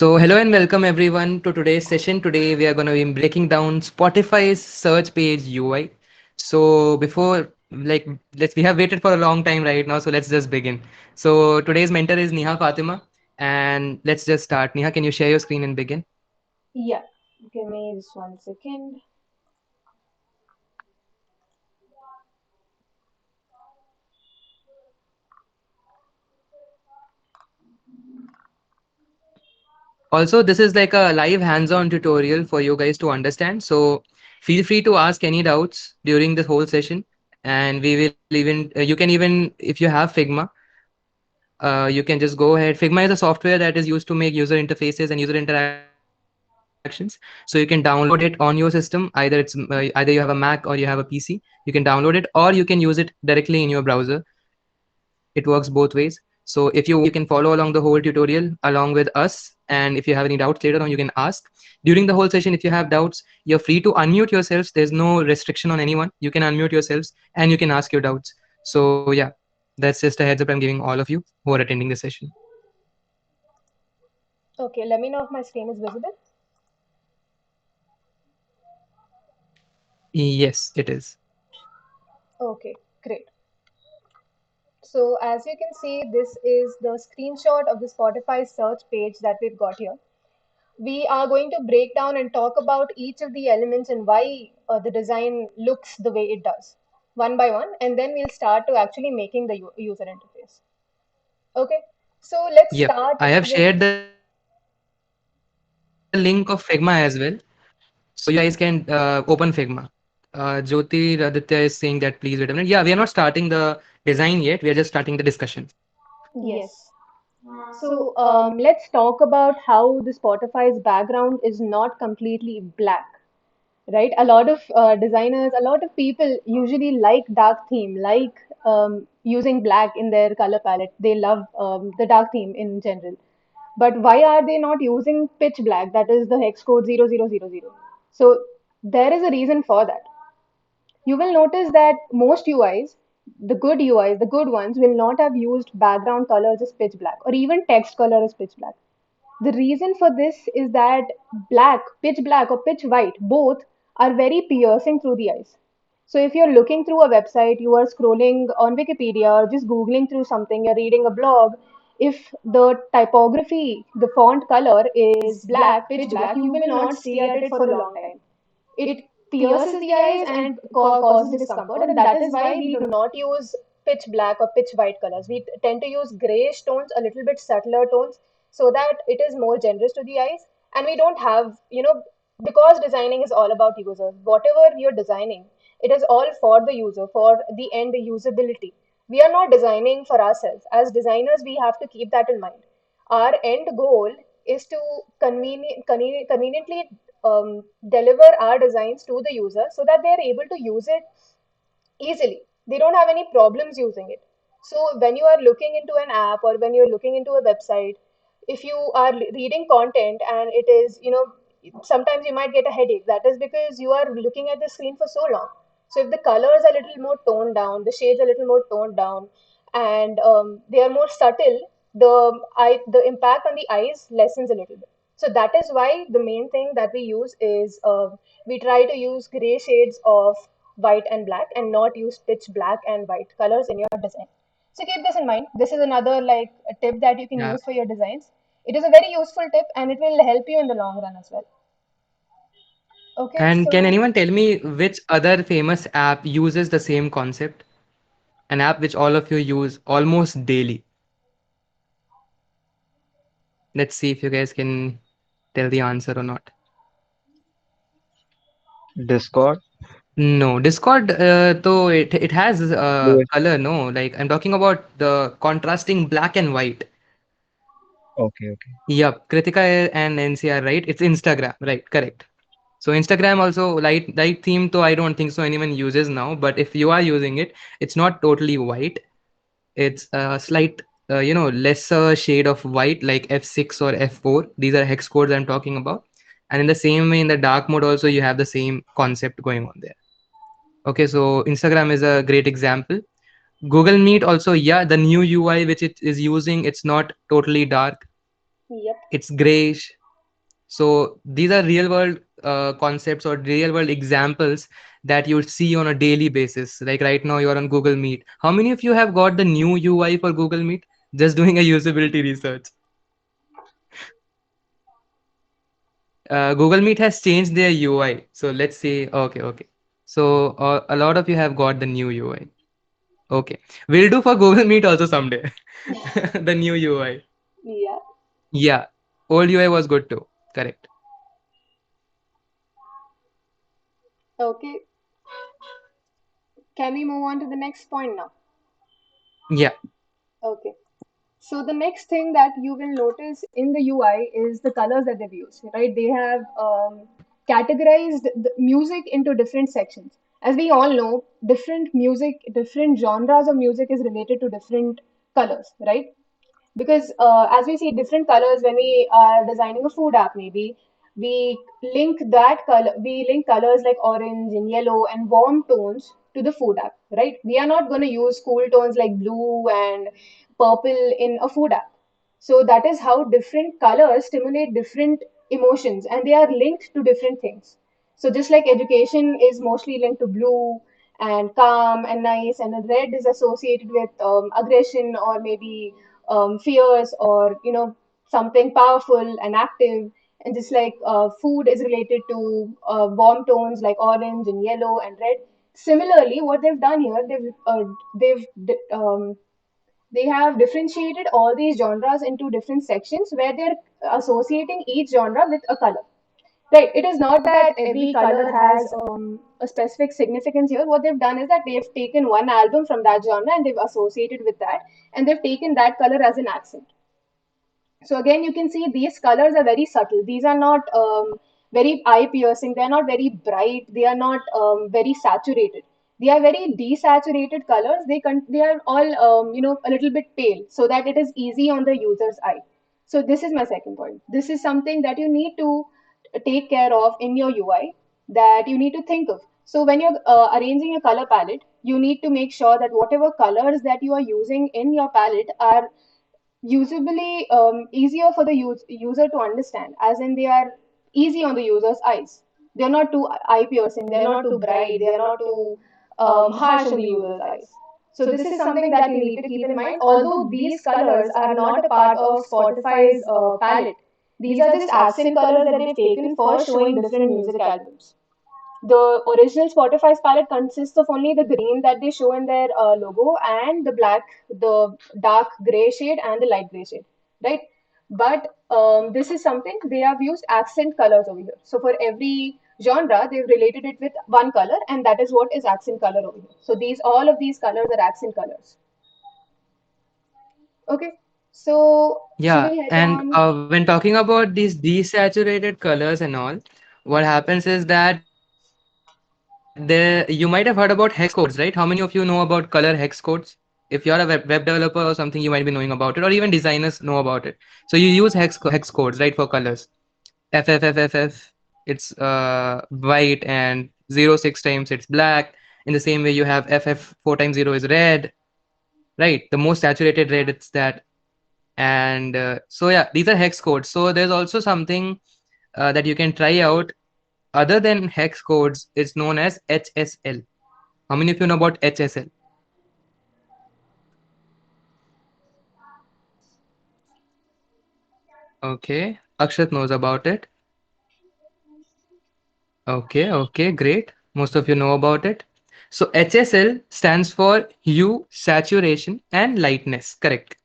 So, hello and welcome everyone to today's session. Today, we are going to be breaking down Spotify's search page UI. So, we have waited for a long time right now, so let's just begin. So, today's mentor is Neha Fatima, and let's just start. Neha, can you share your screen and begin? Yeah, give me just 1 second. Also, this is like a live hands-on tutorial for you guys to understand. So, feel free to ask any doubts during this whole session, and we will even you can even if you have Figma, you can just go ahead. Figma is a software that is used to make user interfaces and user interactions. So you can download it on your system. Either you have a Mac or you have a PC. You can download it, or you can use it directly in your browser. It works both ways. So if you want, you can follow along the whole tutorial along with us. And if you have any doubts later on, you can ask. During the whole session, if you have doubts, you're free to unmute yourselves. There's no restriction on anyone. You can unmute yourselves and you can ask your doubts. So yeah, that's just a heads up I'm giving all of you who are attending the session. Okay, let me know if my screen is visible. Yes, it is. Okay, great. So as you can see, this is the screenshot of the Spotify search page that we've got here. We are going to break down and talk about each of the elements and why the design looks the way it does, one by one, and then we'll start to actually making the user interface. Okay, so let's Yep. start I have with. shared the link of Figma as well. So you guys can open Figma. Jyoti Raditya is saying that please wait a minute. Yeah, we are not starting the design yet. We are just starting the discussion. Yes. So let's talk about how the Spotify's background is not completely black, right? A lot of designers, a lot of people usually like dark theme, like using black in their color palette. They love the dark theme in general. But why are they not using pitch black? That is the hex code 0000. So there is a reason for that. You will notice that most UIs, the good ones, will not have used background colors as pitch black or even text color as pitch black. The reason for this is that pitch black or pitch white, both are very piercing through the eyes. So if you're looking through a website, you are scrolling on Wikipedia or just Googling through something, you're reading a blog, if the typography, the font color is black, pitch black, you will not stay at it for a long time. It pierces the eyes and causes discomfort, and that is why we do not use pitch black or pitch white colors. We tend to use grayish tones, a little bit subtler tones, so that it is more generous to the eyes. And we don't have, because designing is all about users, whatever you're designing, it is all for the user, for the end usability. We are not designing for ourselves. As designers, we have to keep that in mind. Our end goal is to conveniently deliver our designs to the user so that they're able to use it easily. They don't have any problems using it. So when you are looking into an app or when you're looking into a website, if you are reading content and it is, sometimes you might get a headache. That is because you are looking at the screen for so long. So if the colors are a little more toned down, the shades are a little more toned down, and they are more subtle, the impact on the eyes lessens a little bit. So that is why the main thing that we use is we try to use gray shades of white and black and not use pitch black and white colors in your design. So keep this in mind. This is another like a tip that you can Yeah. use for your designs. It is a very useful tip and it will help you in the long run as well. Okay, And can so anyone tell me which other famous app uses the same concept? An app which all of you use almost daily. Let's see if you guys can tell the answer or not. Discord. No, Discord, though it has Yes. color, no. Like I'm talking about the contrasting black and white. Okay, okay. Yup, Kritika and NCR, right? It's Instagram, right? Correct. So Instagram also light theme, though I don't think so anyone uses now. But if you are using it, it's not totally white. It's a slight, lesser shade of white, like F6 or F4. These are hex codes I'm talking about. And in the same way, in the dark mode also, you have the same concept going on there. Okay, so Instagram is a great example. Google Meet also, yeah, the new UI which it is using, it's not totally dark. Yep. It's grayish. So these are real world concepts or real world examples that you would see on a daily basis. Like right now, you're on Google Meet. How many of you have got the new UI for Google Meet? Just doing a usability research. Google Meet has changed their UI. So let's see. Okay, okay. So a lot of you have got the new UI. Okay, we'll do for Google Meet also someday. The new UI. Yeah. Yeah, old UI was good too. Correct. Okay. Can we move on to the next point now? Yeah. Okay. So the next thing that you will notice in the UI is the colors that they've used, right? They have categorized the music into different sections. As we all know, different music, different genres of music is related to different colors, right? Because as we see different colors when we are designing a food app, maybe we link colors like orange and yellow and warm tones to the food app, right? We are not going to use cool tones like blue and purple in a food app. So that is how different colors stimulate different emotions and they are linked to different things. So just like education is mostly linked to blue and calm and nice, and the red is associated with aggression or maybe fears or something powerful and active. And just like food is related to warm tones like orange and yellow and red. Similarly, what they've done here, they have differentiated all these genres into different sections where they're associating each genre with a color. Right. It is not that every color has a specific significance here. What they've done is that they've taken one album from that genre and they've associated with that, and they've taken that color as an accent. So again, you can see these colors are very subtle. These are not very eye piercing. They are not very bright. They are not very saturated. They are very desaturated colors. They are all a little bit pale, so that it is easy on the user's eye. So this is my second point. This is something that you need to take care of in your UI, that you need to think of. So when you're arranging a color palette, you need to make sure that whatever colors that you are using in your palette are usably easier for the user to understand, as in they are easy on the user's eyes. They're not too eye piercing, they're not too bright, they're not too harsh on the user's eyes. So this is something that you need to keep in mind. Although these colors are not a part of Spotify's palette, these are just accent colors that they've taken for showing different music albums. The original Spotify's palette consists of only the green that they show in their logo and the black, the dark gray shade and the light gray shade, right? But this is something they have used accent colors over here. So for every genre, they've related it with one color, and that is what is accent color over here. So all of these colors are accent colors. Okay, so should Yeah, we head and on? when talking about these desaturated colors and all, what happens is that you might have heard about hex codes, right? How many of you know about color hex codes? If you're a web developer or something, you might be knowing about it, or even designers know about it. So you use hex codes, right, for colors. FFFFF, it's white, and 0 6 times it's black. In the same way, you have FF 4 times 0 is red, right? The most saturated red, it's that. And so yeah, these are hex codes. So there's also something that you can try out other than hex codes. It's known as HSL. How many of you know about HSL? Okay, Akshat knows about it. Okay, okay, great. Most of you know about it. So HSL stands for hue, saturation, and lightness. Correct.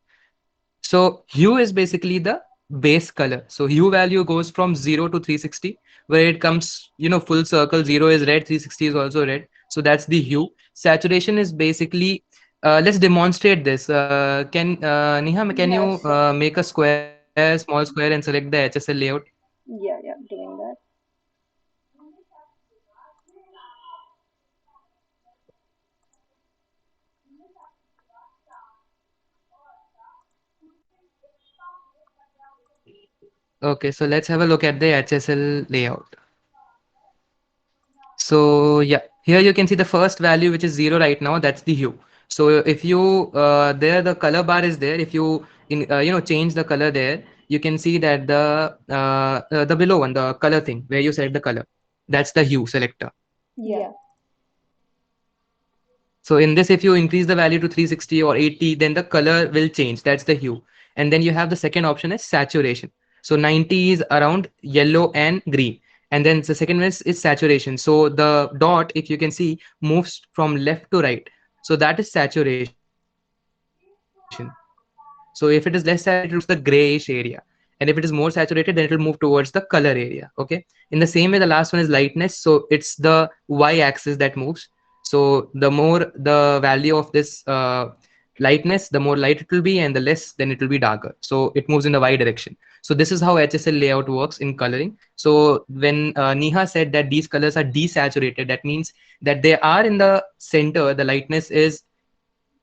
So hue is basically the base color. So hue value goes from 0 to 360, where it comes, full circle. 0 is red, 360 is also red. So that's the hue. Saturation is basically, let's demonstrate this. Neha, can Yeah, you sure. make a square, small square, and select the HSL layout? Yeah, yeah, doing that. Okay, so let's have a look at the HSL layout. So yeah, here you can see the first value, which is 0 right now. That's the hue. So if you there, the color bar is there. If you change the color there, you can see that the below one, the color thing, where you select the color, that's the hue selector. Yeah. So in this, if you increase the value to 360 or 80, then the color will change. That's the hue. And then you have the second option is saturation. So 90 is around yellow and green. And then the second one is saturation. So the dot, if you can see, moves from left to right. So that is saturation. So if it is less saturated, it will move towards the grayish area. And if it is more saturated, then it will move towards the color area. Okay. In the same way, the last one is lightness. So it's the y-axis that moves. So the more the value of this lightness, the more light it will be, and the less, then it will be darker. So it moves in the y direction. So this is how HSL layout works in coloring. So when Neha said that these colors are desaturated, that means that they are in the center. The lightness is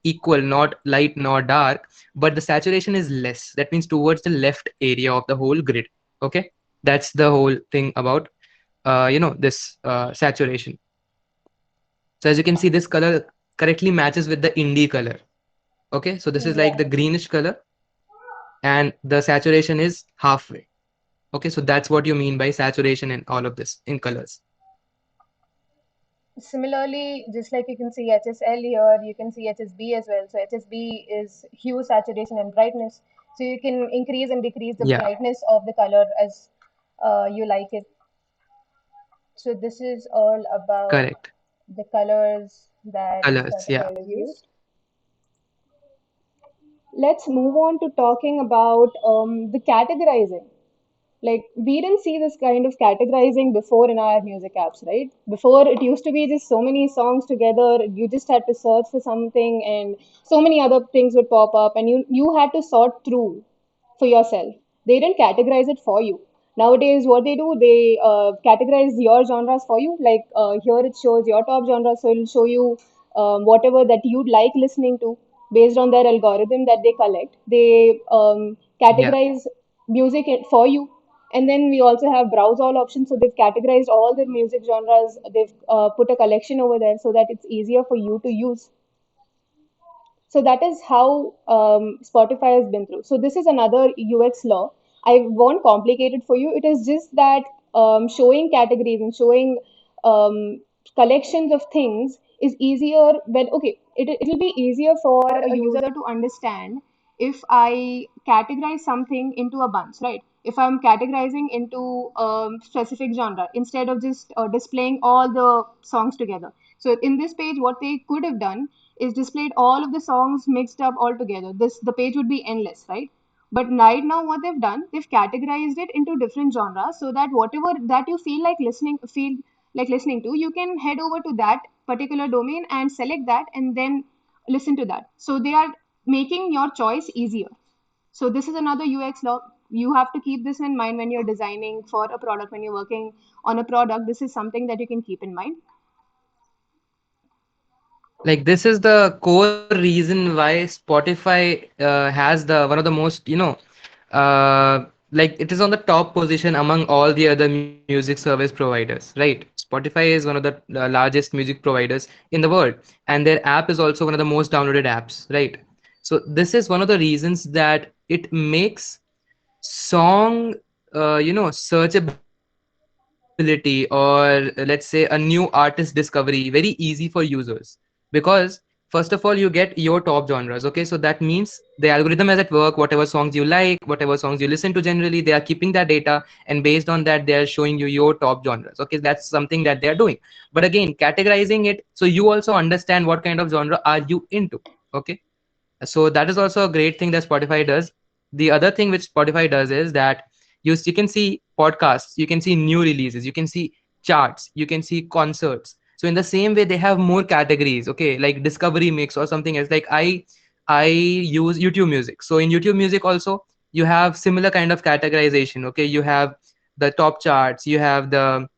equal, not light nor dark, but the saturation is less. That means towards the left area of the whole grid. Okay, that's the whole thing about this saturation. So as you can see, this color correctly matches with the indie color. Okay, so this is like Yeah. the greenish color, and the saturation is halfway. Okay, so that's what you mean by saturation and all of this in colors. Similarly, just like you can see HSL here, you can see HSB as well. So HSB is hue, saturation, and brightness. So you can increase and decrease the Yeah, brightness of the color as you like it. So this is all about correct. the colors that Colors, Spotify yeah. has used. Let's move on to talking about the categorizing. Like, we didn't see this kind of categorizing before in our music apps, right? Before, it used to be just so many songs together, you just had to search for something, and so many other things would pop up, and you had to sort through for yourself. They didn't categorize it for you. Nowadays, what they do, they categorize your genres for you. Like, here it shows your top genres, so it'll show you whatever that you'd like listening to based on their algorithm that they collect. They Yeah. categorize music for you. And then we also have browse all options. So they've categorized all the music genres. They've put a collection over there so that it's easier for you to use. So that is how Spotify has been through. So this is another UX law. I won't complicate it for you. It is just that showing categories and showing collections of things is easier when, okay, it'll be easier for a user to understand if I categorize something into a bunch, right? If I'm categorizing into specific genre instead of just displaying all the songs together. So in this page, what they could have done is displayed all of the songs mixed up all together. The page would be endless, right? But right now, what they've done, they've categorized it into different genres so that whatever that you feel like listening to, you can head over to that particular domain and select that and then listen to that. So they are making your choice easier. So this is another UX law. You have to keep this in mind when you're designing for a product, when you're working on a product. This is something that you can keep in mind. Like this is the core reason why Spotify has the one of the most, like it is on the top position among all the other music service providers, right? Spotify is one of the largest music providers in the world, and their app is also one of the most downloaded apps, right? So this is one of the reasons that it makes song searchability, or let's say a new artist discovery, very easy for users. Because first of all, you get your top genres. Okay, so that means the algorithm is at work. Whatever songs you like, whatever songs you listen to, generally they are keeping that data, and based on that they are showing you your top genres. Okay, that's something that they are doing. But again, categorizing it so you also understand what kind of genre are you into. Okay, so that is also a great thing that Spotify does. The other thing which Spotify does is that you can see podcasts, you can see new releases, you can see charts, you can see concerts. So in the same way, they have more categories. Okay, like discovery mix or something else. Like I use YouTube Music. So in YouTube Music also you have similar kind of categorization. Okay, you have the top charts, you have the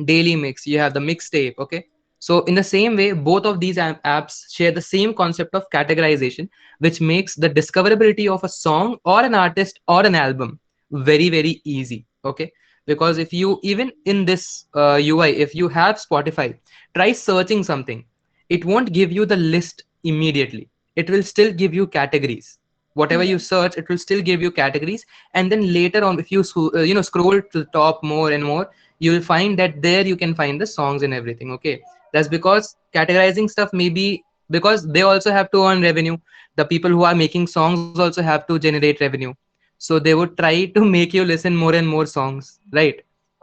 daily mix, you have the mixtape. Okay, so in the same way, both of these apps share the same concept of categorization, which makes the discoverability of a song or an artist or an album very easy. Okay, because if you, even in this UI, if you have Spotify, try searching something, it won't give you the list immediately, it will still give you categories. whatever you Yeah. search, it will still give you categories. And then later on, if you scroll to the top more and more, you will find that there you can find the songs and everything. Okay, that's because categorizing stuff maybe because they also have to earn revenue. The people who are making songs also have to generate revenue, so they would try to make you listen more and more songs, right?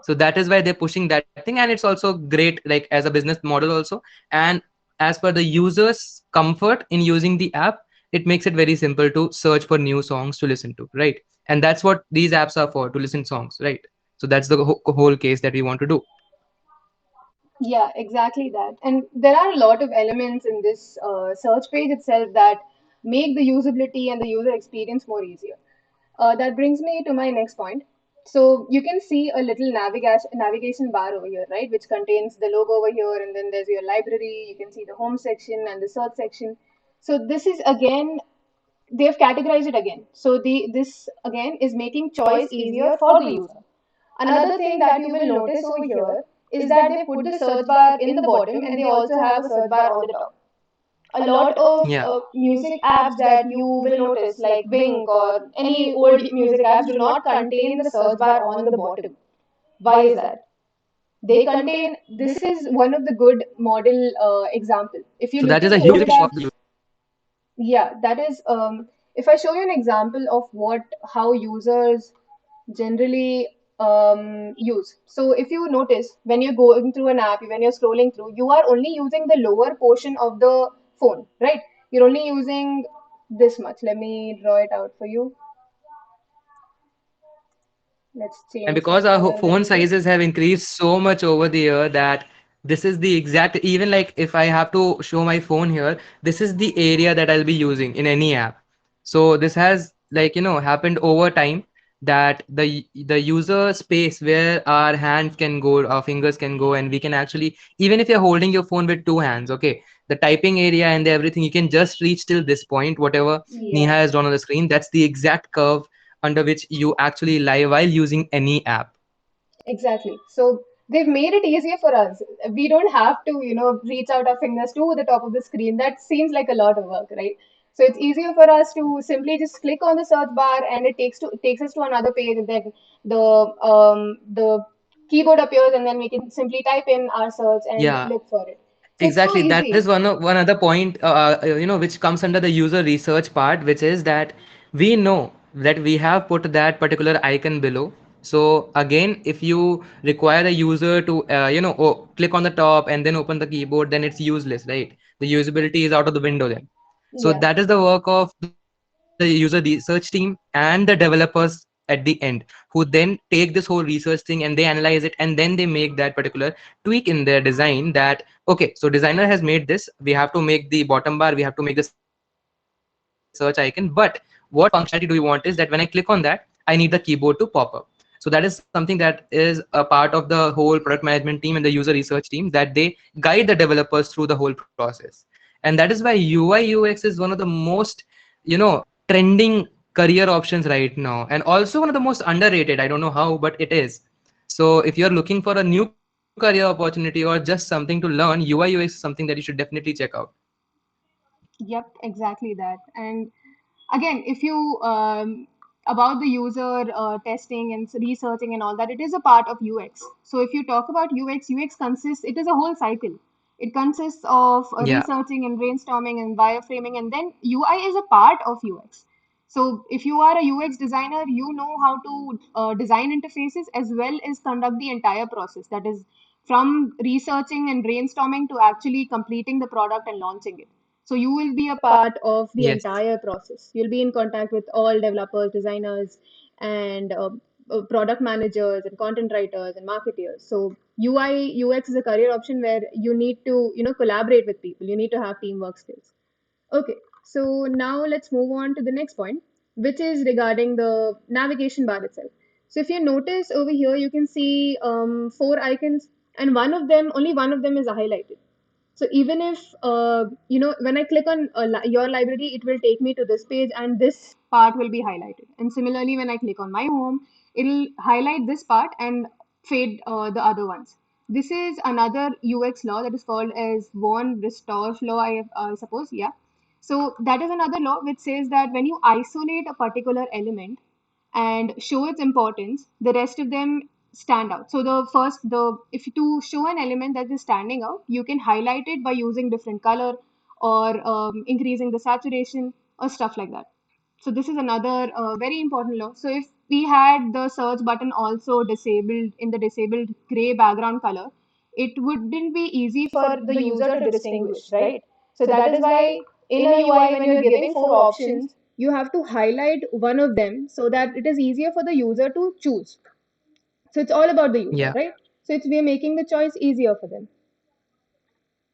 So that is why they're pushing that thing, and it's also great like as a business model also. And as per the user's comfort in using the app, it makes it very simple to search for new songs to listen to, right? And that's what these apps are for, to listen songs, right? So that's the whole case that we want to do. Yeah, exactly that. And there are a lot of elements in this search page itself that make the usability and the user experience more easier. That brings me to my next point. So you can see a little navigation bar over here, right, which contains the logo over here, and then there's your library. You can see the home section and the search section. So this is again, they've categorized it again. So this again is making choice easier for the user. Another thing that you will notice over here is that they put the search bar in the bottom and they also have a search bar on the top. A lot of Yeah. music apps that you will notice, like Wink or any old music apps, do not contain the search bar on the bottom. Why is that? They contain, this is one of the good model example. If you So look that is at a old huge push apps, for the yeah, that is, if I show you an example of how users generally use. So if you notice when you're going through an app, when you're scrolling through, you are only using the lower portion of the phone, right? You're only using this much. Let me draw it out for you. Let's and change the because our color a phone little bit. sizes have increased so much over the year that this is the exact, even like if I have to show my phone here, this is the area that I'll be using in any app. So this has like happened over time, that the user space where our hands can go, our fingers can go, and we can actually, even if you're holding your phone with two hands, okay, the typing area and everything, you can just reach till this point, whatever Neha Yeah. has drawn on the screen. That's the exact curve under which you actually lie while using any app. Exactly. So they've made it easier for us. We don't have to, reach out our fingers to the top of the screen. That seems like a lot of work, right? So it's easier for us to simply just click on the search bar and it takes us to another page, and then the keyboard appears and then we can simply type in our search and Yeah, look for it. So it's so exactly. That is easy. one other point, which comes under the user research part, which is that we know that we have put that particular icon below. So again, if you require a user to, click on the top and then open the keyboard, then it's useless, right? The usability is out of the window then. So Yeah, that is the work of the user research team and the developers at the end, who then take this whole research thing and they analyze it, and then they make that particular tweak in their design. That okay, so designer has made this, we have to make the bottom bar, we have to make the search icon, but what functionality do we want is that when I click on that, I need the keyboard to pop up. So that is something that is a part of the whole product management team and the user research team, that they guide the developers through the whole process. And that is why UI UX is one of the most trending career options right now, and also one of the most underrated. I don't know how, but it is. So if you're looking for a new career opportunity or just something to learn, UI UX is something that you should definitely check out. yep, exactly that. And again, if you about the user testing and researching and all that, it is a part of UX. So if you talk about UX consists, it is a whole cycle. It consists of Yeah. researching and brainstorming and wireframing, and then UI is a part of UX. So if you are a UX designer, you know how to design interfaces as well as conduct the entire process. That is from researching and brainstorming to actually completing the product and launching it. So you will be a part of the Yes. entire process. You'll be in contact with all developers, designers, and product managers and content writers and marketers. So UI UX is a career option where you need to collaborate with people. You need to have teamwork skills. Okay, so now let's move on to the next point, which is regarding the navigation bar itself. So if you notice over here, you can see four icons, and only one of them is highlighted. So even if when I click on your library, it will take me to this page, and this part will be highlighted. And similarly, when I click on my home, it'll highlight this part and fade the other ones. This is another UX law that is called as von Restorff law, I suppose. Yeah. So that is another law which says that when you isolate a particular element and show its importance, the rest of them stand out. So the if to show an element that is standing out, you can highlight it by using different color or increasing the saturation or stuff like that. So this is another very important law. So if we had the search button also disabled in the disabled gray background color, it wouldn't be easy for the user to distinguish, right? So that is why in a UI, when you're giving four options, you have to highlight one of them so that it is easier for the user to choose. So it's all about the user, Yeah. right? So it's we're making the choice easier for them.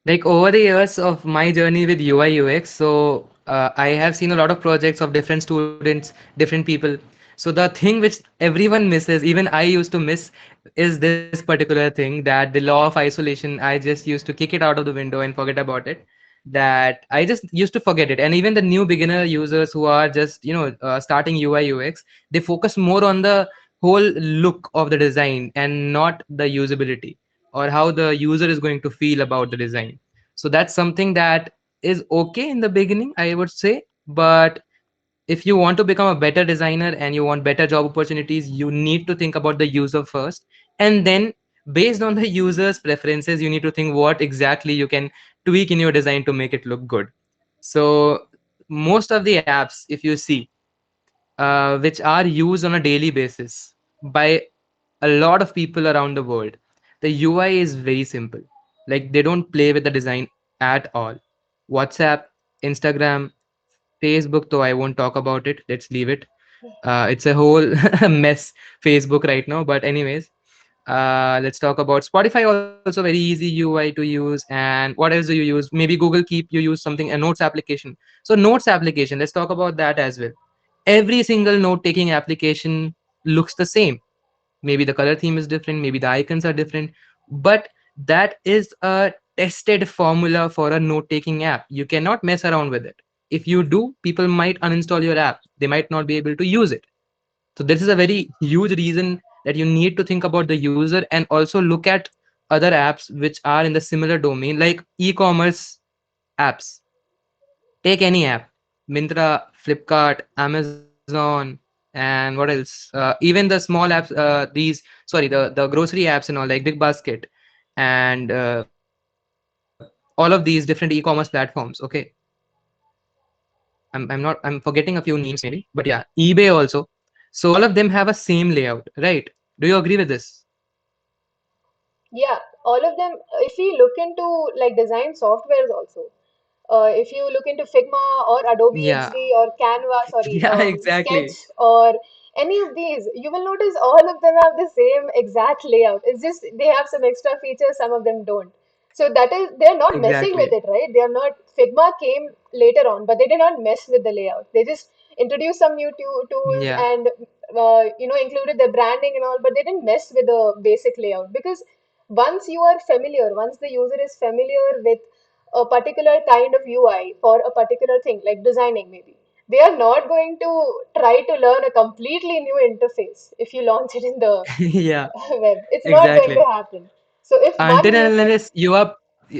Like over the years of my journey with UI UX, so I have seen a lot of projects of different students, different people. So the thing which everyone misses, even I used to miss, is this particular thing, that the law of isolation, I just used to kick it out of the window and forget about it. That I just used to forget it. And even the new beginner users who are just, starting UI UX, they focus more on the whole look of the design and not the usability, or how the user is going to feel about the design. So that's something that is okay in the beginning, I would say. But if you want to become a better designer and you want better job opportunities, you need to think about the user first. And then, based on the user's preferences, you need to think what exactly you can tweak in your design to make it look good. So, most of the apps, if you see, which are used on a daily basis by a lot of people around the world, the UI is very simple. Like they don't play with the design at all. WhatsApp, Instagram, Facebook, though I won't talk about it. Let's leave it. It's a whole mess, Facebook right now. But anyways, let's talk about Spotify. Also very easy UI to use. And what else do you use? Maybe Google Keep. You use something, a notes application. So notes application. Let's talk about that as well. Every single note taking application looks the same. Maybe the color theme is different, maybe the icons are different, but that is a tested formula for a note taking app. You cannot mess around with it. If you do, people might uninstall your app, they might not be able to use it. So this is a very huge reason that you need to think about the user, and also look at other apps which are in the similar domain, like e-commerce apps. Take any app, Myntra, Flipkart, Amazon, and what else? Even the small apps, these, sorry, the grocery apps and all, like Big Basket, and all of these different e-commerce platforms. Okay, I'm forgetting a few names maybe, but yeah, eBay also. So all of them have a same layout, right? Do you agree with this? Yeah, all of them. If we look into like design softwares also, if you look into Figma or Adobe Yeah, XD or Canva, sorry, yeah, Sketch exactly. or any of these, you will notice all of them have the same exact layout. It's just they have some extra features, some of them don't. So that is, they're not messing with Exactly. it, right? They are not, Figma came later on, but they did not mess with the layout. They just introduced some new tools Yeah. and, included the branding and all, but they didn't mess with the basic layout because once the user is familiar with a particular kind of UI for a particular thing, like designing maybe, they are not going to try to learn a completely new interface if you launch it in the Yeah, web. It's not going to exactly. happen. So if one until and user, unless you are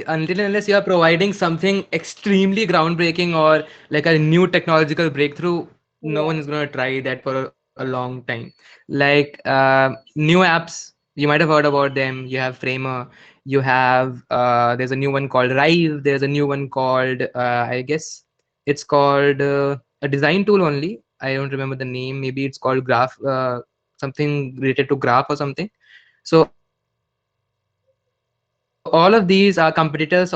until and unless you are providing something extremely groundbreaking, or like a new technological breakthrough, no yeah, one is going to try that for a long time. Like new apps, you might have heard about them. You have Framer, you have there's a new one called Rive, there's a new one called I guess it's called a design tool only. I don't remember the name. Maybe it's called Graph, something related to Graph or something. So all of these are competitors of Figma. Okay, and there's one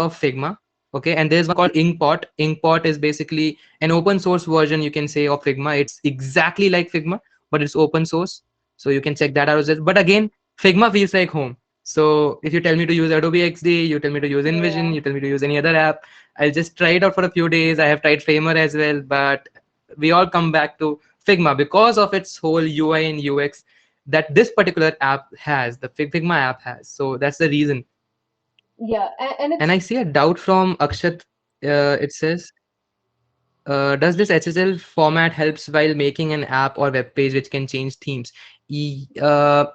called Inkpot. Inkpot is basically an open source version, you can say, of Figma. It's exactly like Figma, but it's open source. So you can check that out as well. But again, Figma feels like home. So if you tell me to use Adobe XD, you tell me to use InVision, you tell me to use any other app, yeah, I'll just try it out for a few days. I have tried Framer as well, but we all come back to Figma because of its whole UI and UX that this particular app has, the Figma app has. So that's the reason. yeah, And I and see a it's doubt from Akshat. It says, does this HSL format helps while making an app or web page which can change themes? E- uh,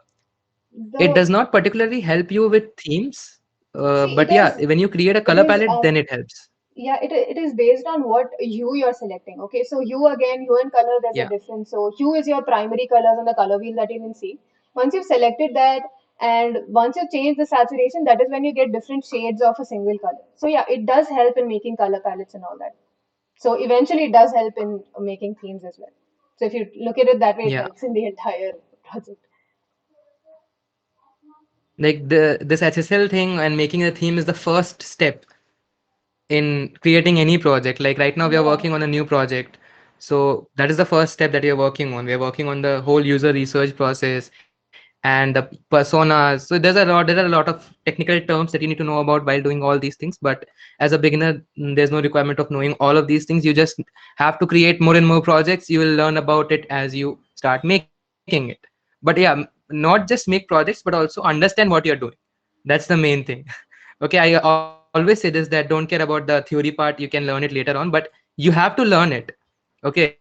it the does not particularly help you with themes, see but yeah, when you create a it color is palette, then it helps. Yeah, it is based on what hue you're selecting. Okay, so hue again, hue and color, there's a Yeah, difference. So hue is your primary colors on the color wheel that you can see. Once you've selected that and once you change the saturation, that is when you get different shades of a single color. So yeah, it does help in making color palettes and all that. So eventually it does help in making themes as well. So if you look at it that way, it yeah. helps in the entire project. Like this HSL thing and making a theme is the first step in creating any project. Like right now we are Yeah. working on a new project. So that is the first step that we are working on. We are working on the whole user research process and the personas. So there are a lot of technical terms that you need to know about while doing all these things. But as a beginner, there's no requirement of knowing all of these things. You just have to create more and more projects. You will learn about it as you start making it. But yeah, not just make projects, but also understand what you're doing. That's the main thing. Okay, I always say this, that don't care about the theory part, you can learn it later on, but you have to learn it. Okay,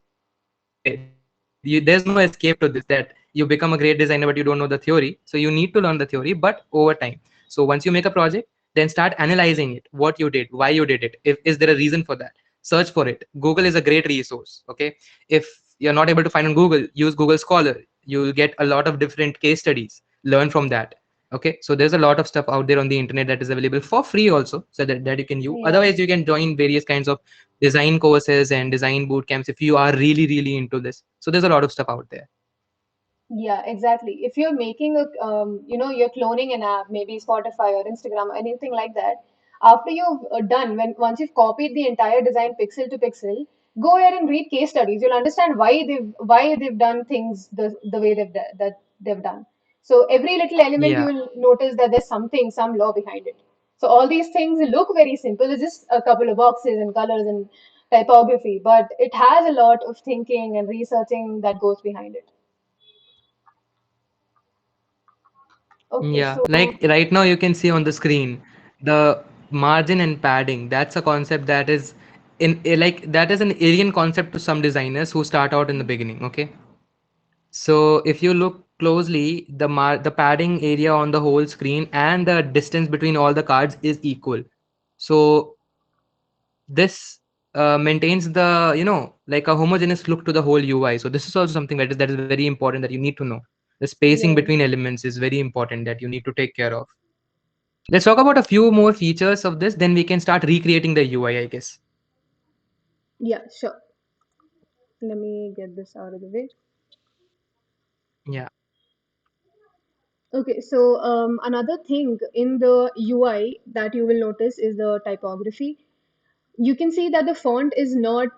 there's no escape to this, that you become a great designer but you don't know the theory. So you need to learn the theory, but over time. So once you make a project, then start analyzing it, what you did, why you did it. If is there a reason for that, search for it. Google is a great resource. Okay, if you're not able to find on Google, use Google Scholar. You'll get a lot of different case studies, learn from that. Okay, so there's a lot of stuff out there on the internet that is available for free also, so that you can use. Yeah. Otherwise you can join various kinds of design courses and design boot camps if you are really into this. So there's a lot of stuff out there. Yeah, exactly. If you're making a, you're cloning an app, maybe Spotify or Instagram or anything like that, after you've done, when once you've copied the entire design pixel to pixel, go ahead and read case studies. You'll understand why they've done things the way that they've done. So every little element you Yeah, will notice that there's something, some law behind it. So all these things look very simple. It's just a couple of boxes and colors and typography, but it has a lot of thinking and researching that goes behind it. Okay, yeah, so like right now you can see on the screen the margin and padding. That's a concept that is like that is an alien concept to some designers who start out in the beginning. Okay, so if you look closely, the padding area on the whole screen and the distance between all the cards is equal. So this maintains the, like a homogeneous look to the whole UI. So this is also something that is very important that you need to know. The spacing yeah, between elements is very important that you need to take care of. Let's talk about a few more features of this, then we can start recreating the UI, I guess. yeah, sure. Let me get this out of the way. Yeah, Okay, so another thing in the UI that you will notice is the typography. You can see that the font is not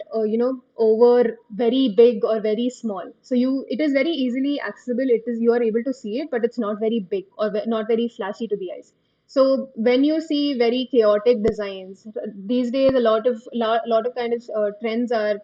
over very big or very small, so it is very easily accessible. It is, you are able to see it, but it's not very big or not very flashy to the eyes. So when you see very chaotic designs these days, a lot of kind of trends are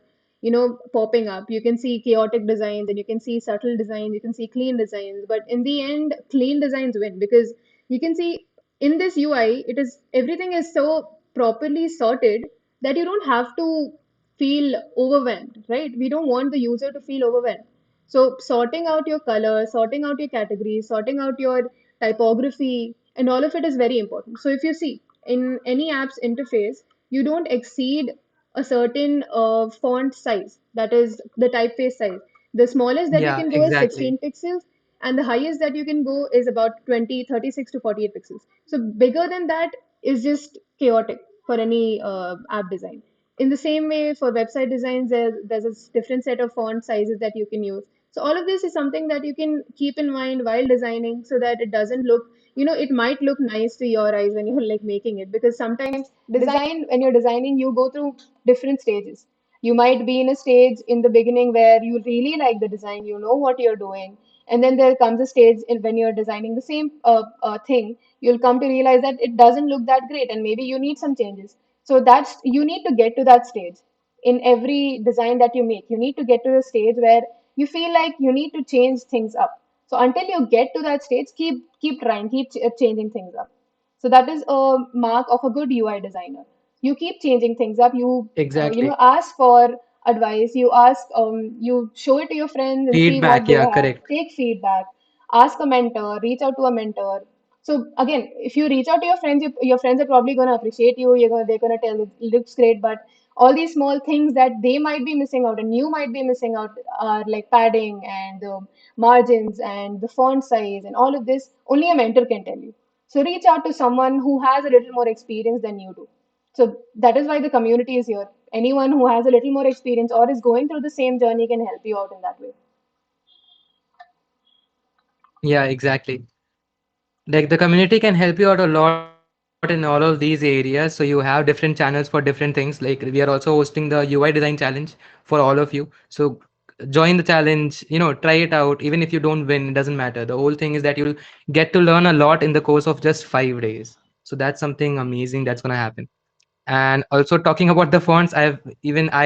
popping up. You can see chaotic designs and you can see subtle designs, you can see clean designs, but in the end clean designs win, because you can see in this UI, it is everything is so properly sorted that you don't have to feel overwhelmed, right? We don't want the user to feel overwhelmed. So sorting out your color, sorting out your categories, sorting out your typography, and all of it is very important. So if you see in any app's interface, you don't exceed a certain font size, that is the typeface size. The smallest that you yeah, can go is exactly. 16 pixels, and the highest that you can go is about 20, 36 to 48 pixels. So bigger than that is just chaotic for any app design. In the same way, for website designs, there's a different set of font sizes that you can use. So all of this is something that you can keep in mind while designing, so that it doesn't look, it might look nice to your eyes when you're like making it, because sometimes design, when you're designing, you go through different stages. You might be in a stage in the beginning where you really like the design, you know what you're doing, and then there comes a stage when you're designing the same thing, you'll come to realize that it doesn't look that great and maybe you need some changes. So that's, you need to get to that stage in every design that you make. You need to get to a stage where you feel like you need to change things up. So until you get to that stage, keep trying, changing things up. So that is a mark of a good UI designer. You keep changing things up. You Exactly. ask for advice. You show it to your friends and see what Feedback, they yeah, have. correct. Take feedback. Ask a mentor. Reach out to a mentor. So again, if you reach out to your friends, your friends are probably going to appreciate you. They're going to tell it looks great, but all these small things that they might be missing out and you might be missing out are like padding and the margins and the font size and all of this. Only a mentor can tell you. So reach out to someone who has a little more experience than you do. So that is why the community is here. Anyone who has a little more experience or is going through the same journey can help you out in that way. Yeah, exactly. Like the community can help you out a lot in all of these areas. So you have different channels for different things. Like we are also hosting the UI design challenge for all of you. So join the challenge, try it out. Even if you don't win, it doesn't matter. The whole thing is that you'll get to learn a lot in the course of just 5 days. So that's something amazing that's gonna happen. And also talking about the fonts, I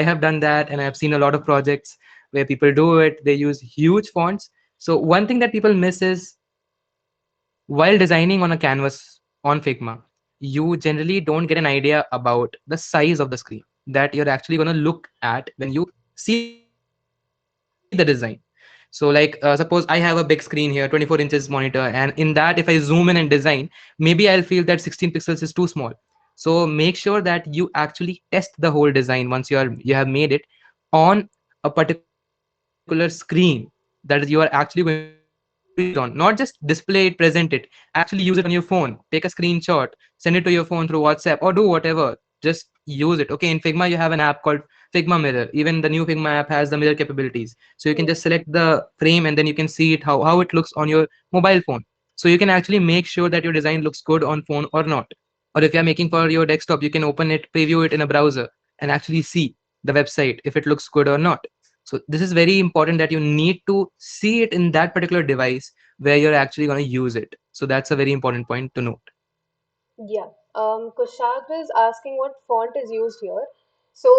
have done that, and I've seen a lot of projects where people do it. They use huge fonts. So one thing that people miss is while designing on a canvas on Figma, you generally don't get an idea about the size of the screen that you're actually going to look at when you see the design. So, like, suppose I have a big screen here, 24 inches monitor, and in that, if I zoom in and design, maybe I'll feel that 16 pixels is too small. So, make sure that you actually test the whole design once you have made it on a particular screen that is you are actually going to use it on. Not just display it, present it. Actually use it on your phone. Take a screenshot, send it to your phone through WhatsApp, or do whatever. Just use it. Okay, in Figma you have an app called Figma Mirror. Even the new Figma app has the mirror capabilities. So you can just select Yeah. the frame and then you can see it how it looks on your mobile phone. So you can actually make sure that your design looks good on phone or not. Or if you're making for your desktop, you can open it, preview it in a browser, and actually see the website if it looks good or not. So this is very important that you need to see it in that particular device where you're actually going to use it. So that's a very important point to note. Yeah. Kushagra is asking what font is used here. So,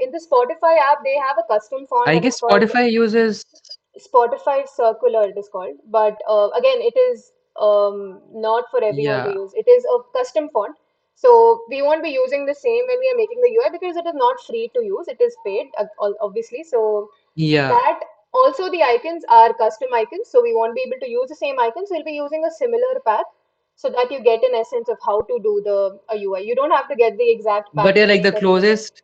in the Spotify app, they have a custom font I that is guess called Spotify uses, Spotify Circular, it is called. But again, it is not for everyone to yeah, use. It is a custom font. So, we won't be using the same when we are making the UI because it is not free to use. It is paid, obviously. So, yeah. that also the icons are custom icons. So, we won't be able to use the same icons. We'll be using a similar path so that you get an essence of how to do the a UI. You don't have to get the exact path But yeah, to like make the a real design. closest,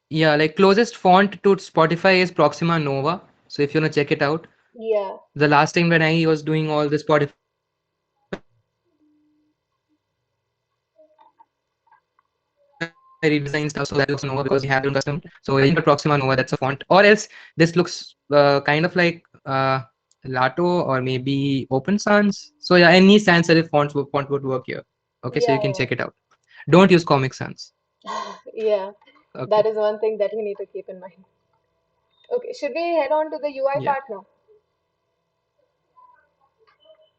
yeah, like closest font to Spotify is Proxima Nova. So if you want to check it out, Yeah, the last time when I was doing all the Spotify redesign stuff, so I used Proxima Nova because we have our own custom. So yeah, you can check it out. Don't use Proxima Nova because we have our own custom. So yeah, you can use Proxima Nova. That's a font. Or else this looks kind of like Lato or maybe Open Sans. So yeah, any sans serif font would work here. Okay, so you can yeah, check it out. Don't use Comic Sans. yeah. Yeah, that Okay. is one thing that you need to keep in mind. Okay, should we head on to the UI Yeah. part now?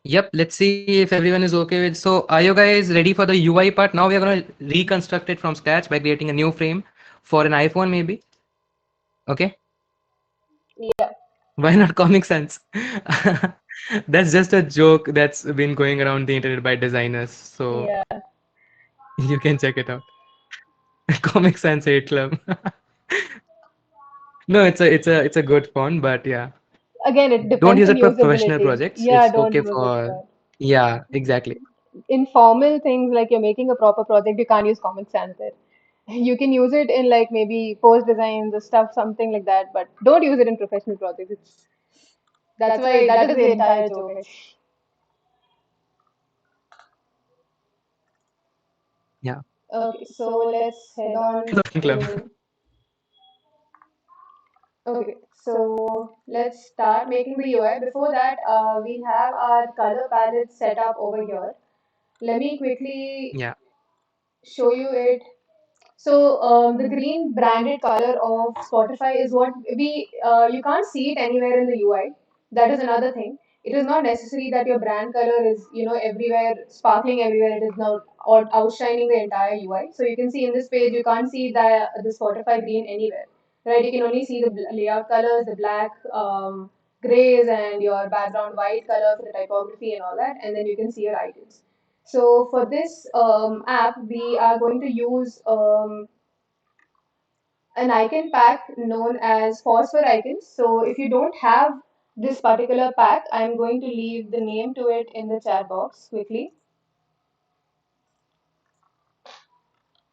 Yep, let's see if everyone is okay with. So, are you guys ready for the UI part? Now we are going to reconstruct it from scratch by creating a new frame for an iPhone, maybe. Okay, Yeah, why not Comic Sans? That's just a joke that's been going around the internet by designers. So yeah. you can check it out. Comic Sans 8 Club. No, it's a good font, but yeah, Again, it don't depends use on it for professional usability. projects. Yeah, It's don't okay use it for for, that. yeah, exactly. Informal things like you're making a proper project, you can't use Comic Sans there. You can use it in like maybe post designs or stuff, something like that, but don't use it in professional projects. That's why that is the entire joke, actually. Yeah. Okay, so let's head on Club. to. Okay, so let's start making the UI. Before that, we have our color palette set up over here. Let me quickly Yeah. show you it. So the green branded color of Spotify is what you can't see it anywhere in the UI. That is another thing. It is not necessary that your brand color is everywhere, sparkling everywhere. It is now outshining the entire UI. So you can see in this page, you can't see the Spotify green anywhere, right? You can only see the layout colors, the black, grays, and your background white color for the typography and all that, and then you can see your icons. So for this app, we are going to use an icon pack known as Phosphor Icons. So if you don't have this particular pack. I'm going to leave the name to it in the chat box quickly.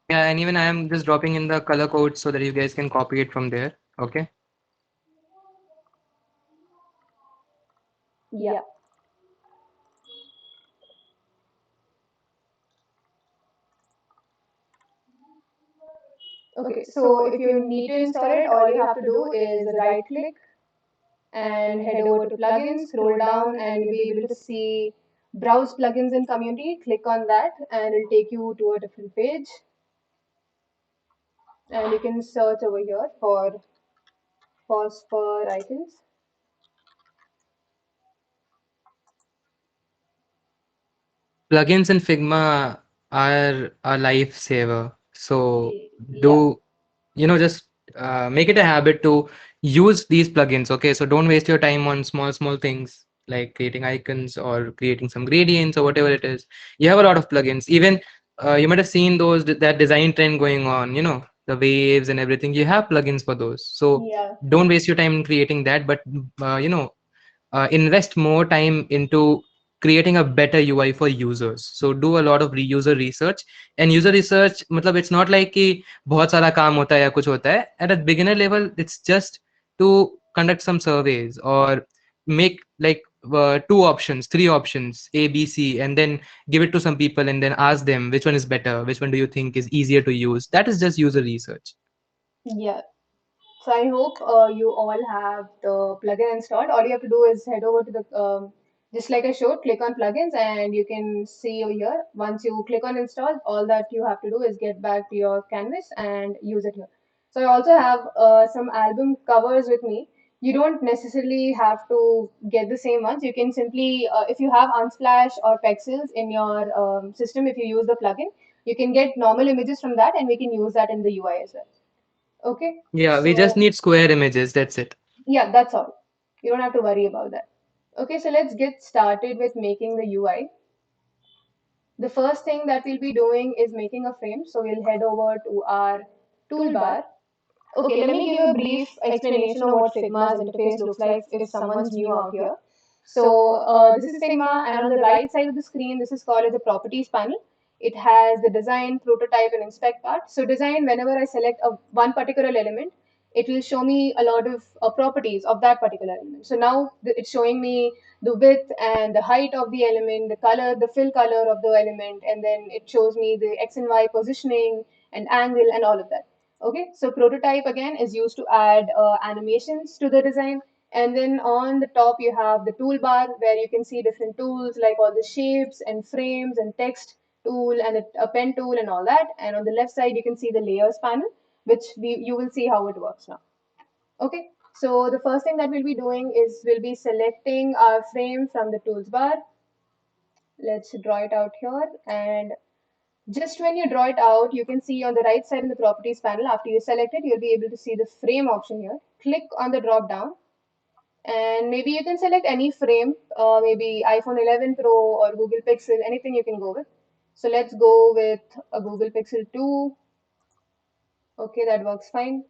Yeah, and even I am just dropping in the color code so that you guys can copy it from there. Okay. Yeah. Okay, so if you need to install it, all you have to do is right click and head over to plugins, scroll down, and you'll be able to see browse plugins in community. Click on that, and it'll take you to a different page. And you can search over here for phosphor icons. Plugins in Figma are a lifesaver. So Yeah. do, just make it a habit to use these plugins. Okay, so don't waste your time on small things like creating icons or creating some gradients or whatever it is. You have a lot of plugins. Even you might have seen that design trend going on, the waves and everything. You have plugins for those. So Yeah. don't waste your time in creating that, but invest more time into creating a better UI for users. So do a lot of user research. And user research, matlab, it's not like कि बहुत सारा काम होता है या कुछ होता है. At a beginner level, it's just to conduct some surveys or make like two options, three options, A, B, C, and then give it to some people and then ask them which one is better, which one do you think is easier to use. That is just user research. Yeah. So I hope you all have the plugin installed. All you have to do is head over to the just like I showed, click on plugins, and you can see over here. Once you click on install, all that you have to do is get back to your canvas and use it here. So I also have some album covers with me. You don't necessarily have to get the same ones. You can simply, if you have Unsplash or Pexels in your system, if you use the plugin, you can get normal images from that, and we can use that in the UI as well. Okay, Yeah, we just so need square images. That's it. yeah, that's all. You don't have to worry about that. Okay, so let's get started with making the UI. The first thing that we'll be doing is making a frame. So we'll head over to our toolbar. Okay, let me give you a brief explanation of what Figma's interface looks like if someone's new out here. So this is Figma, and on the right side of the screen, this is called as the properties panel. It has the design, prototype, and inspect part. So design, whenever I select one particular element, it will show me a lot of properties of that particular element. So now it's showing me the width and the height of the element, the color, the fill color of the element, and then it shows me the X and Y positioning and angle and all of that. Okay, so prototype again is used to add animations to the design. And then on the top, you have the toolbar where you can see different tools like all the shapes and frames and text tool and a pen tool and all that. And on the left side, you can see the layers panel, which you will see how it works now. Okay, so the first thing that we'll be doing is we'll be selecting our frame from the tools bar. Let's draw it out here, and just when you draw it out, you can see on the right side in the properties panel, after you select it, you'll be able to see the frame option here. Click on the drop down, and maybe you can select any frame, maybe iPhone 11 Pro or Google Pixel, anything you can go with. So let's go with a Google Pixel 2. Okay, that works fine.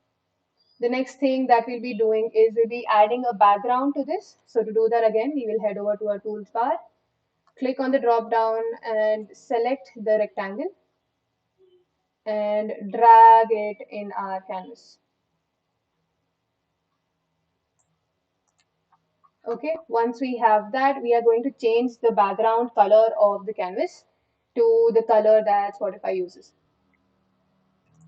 The next thing that we'll be doing is we'll be adding a background to this. So to do that again, we will head over to our tools bar, click on the drop down and select the rectangle and drag it in our canvas. Okay, once we have that, we are going to change the background color of the canvas to the color that Spotify uses.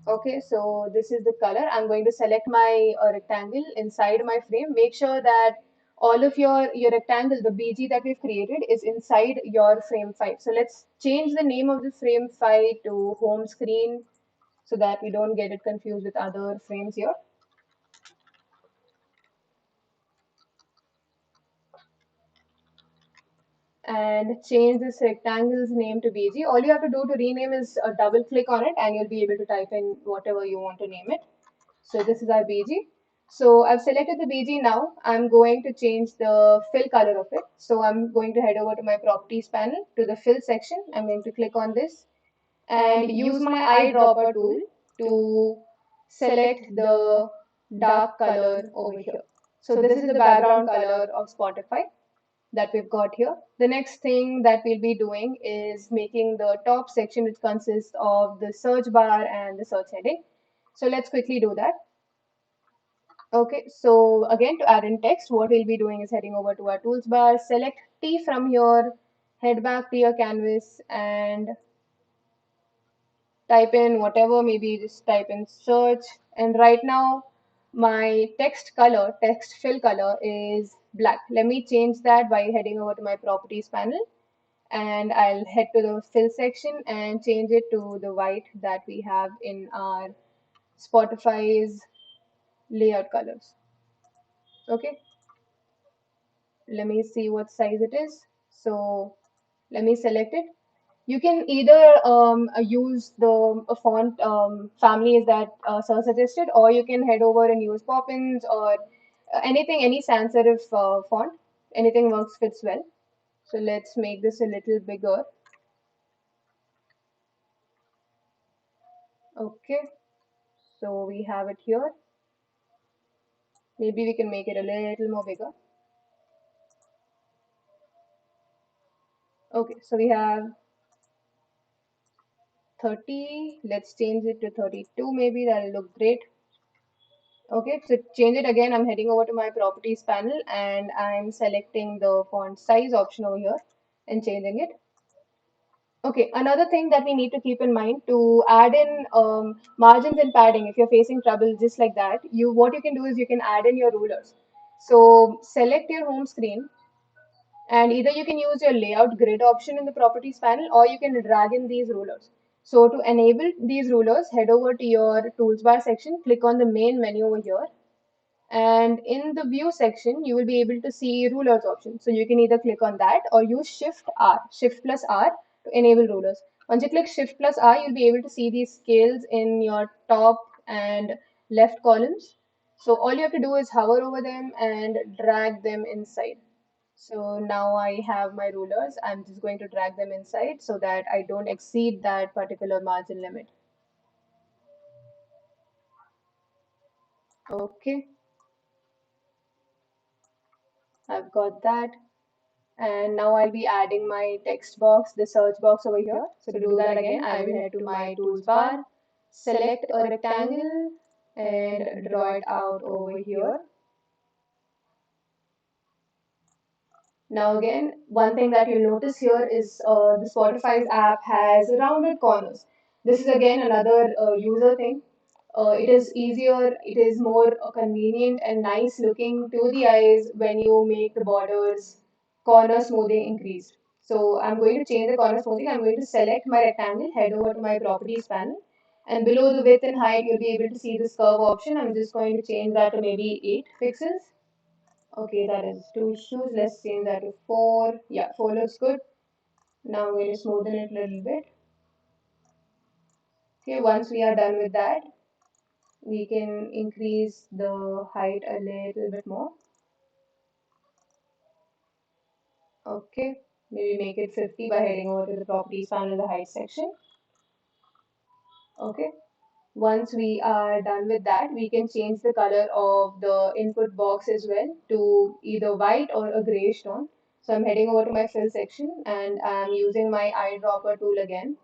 Okay, so this is the color. I'm going to select my rectangle inside my frame. Make sure that all of your rectangle, the BG that we've created, is inside your frame 5. So let's change the name of the frame 5 to home screen so that we don't get it confused with other frames here. And change this rectangle's name to BG. All you have to do to rename is double click on it and you'll be able to type in whatever you want to name it. So this is our BG. So I've selected the BG now. I'm going to change the fill color of it. So I'm going to head over to my properties panel to the fill section. I'm going to click on this and use my eyedropper tool to select the dark color over here. So this is the background color of Spotify that we've got here. The next thing that we'll be doing is making the top section, which consists of the search bar and the search heading. So let's quickly do that. Okay, so again, to add in text, what we'll be doing is heading over to our tools bar, select T from here, head back to your canvas and type in whatever, maybe just type in search. And right now, my text fill color is black. Let me change that by heading over to my properties panel, and I'll head to the fill section and change it to the white that we have in our Spotify's layout colors. Okay, let me see what size it is. So let me select it. You can either use the font families that Sir suggested, or you can head over and use Poppins or anything, any sans serif font. Anything works, fits well. So let's make this a little bigger. Okay, so we have it here. Maybe we can make it a little more bigger. Okay, so we have 30. Let's change it to 32 maybe. That'll look great. Okay, so change it again. I'm heading over to my properties panel and I'm selecting the font size option over here and changing it. Okay, another thing that we need to keep in mind to add in margins and padding, if you're facing trouble just like that, what you can do is you can add in your rulers. So select your home screen and either you can use your layout grid option in the properties panel or you can drag in these rulers. So to enable these rulers, head over to your tools bar section, click on the main menu over here, and in the view section you will be able to see rulers option. So you can either click on that or use shift plus R to enable rulers. Once you click shift plus R, you'll be able to see these scales in your top and left columns. So all you have to do is hover over them and drag them inside. So now I have my rulers. I'm just going to drag them inside so that I don't exceed that particular margin limit. Okay, I've got that. And now I'll be adding my text box, the search box over here. So to do that again, I will head to my tools bar, select a rectangle and draw it out over here. Now again, one thing that you'll notice here is the Spotify's app has rounded corners. This is again another user thing. It is easier, it is more convenient and nice looking to the eyes when you make the borders corner smoothing increased. So I'm going to change the corner smoothing. I'm going to select my rectangle, head over to my properties panel, and below the width and height, you'll be able to see this curve option. I'm just going to change that to maybe 8 pixels. Okay, that is too huge. Let's change that to 4. Yeah, 4 looks good. Now I'm going to smoothen it a little bit. Okay, once we are done with that, we can increase the height a little bit more. Okay, maybe make it 50 by heading over to the properties panel, the height section. Okay, once we are done with that, we can change the color of the input box as well to either white or a grayish tone. So I'm heading over to my fill section and I'm using my eyedropper tool again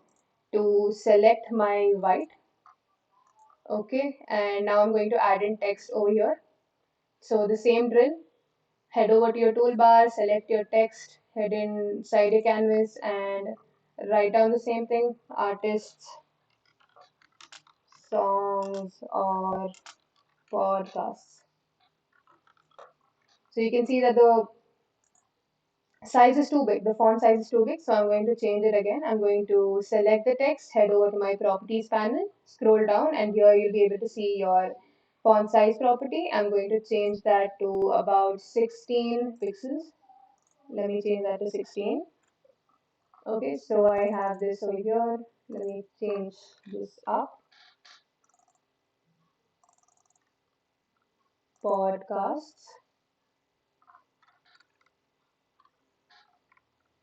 to select my white. Okay, and now I'm going to add in text over here. So the same drill, head over to your toolbar, select your text, head inside your canvas and write down the same thing, artists, songs or podcasts. So you can see that the size is too big, the font size is too big, so I'm going to change it again. I'm going to select the text, head over to my properties panel, scroll down, and here you'll be able to see your font size property. I'm going to change that to about 16 pixels. Let me change that to 16. Okay, so I have this over here. Let me change this up. Podcasts.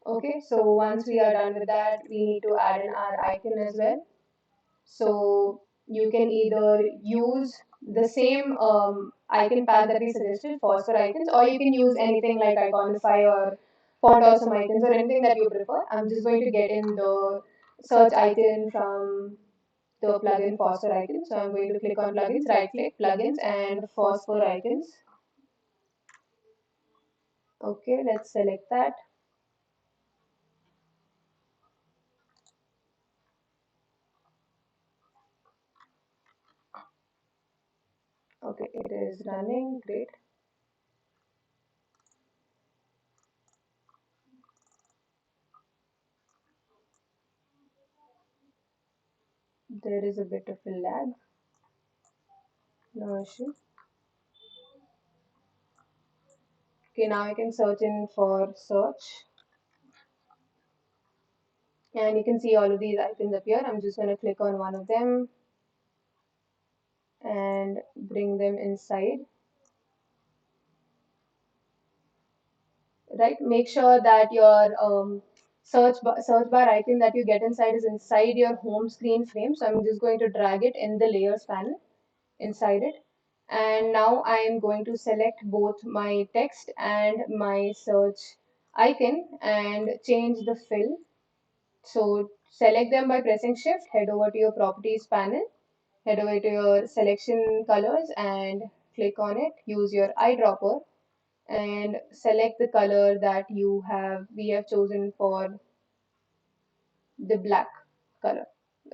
Okay, so once we are done with that, we need to add in our icon as well. So you can either use the same icon path that we suggested, Phosphor icons, or you can use anything like Iconify or Font Awesome icons or anything that you prefer. I'm just going to get in the search icon from the plugin Phosphor icon. So I'm going to click on plugins, right click, plugins, and Phosphor icons. Okay, let's select that. Okay, it is running. Great. There is a bit of a lag. No issue. Okay, now I can search in for search. And you can see all of these icons appear. I'm just going to click on one of them and bring them inside. Right, make sure that your search bar icon that you get inside is inside your home screen frame. So I'm just going to drag it in the layers panel inside it. And now I am going to select both my text and my search icon and change the fill. So select them by pressing shift, head over to your properties panel, head over to your selection colors and click on it. Use your eyedropper and select the color that we have chosen for the black color,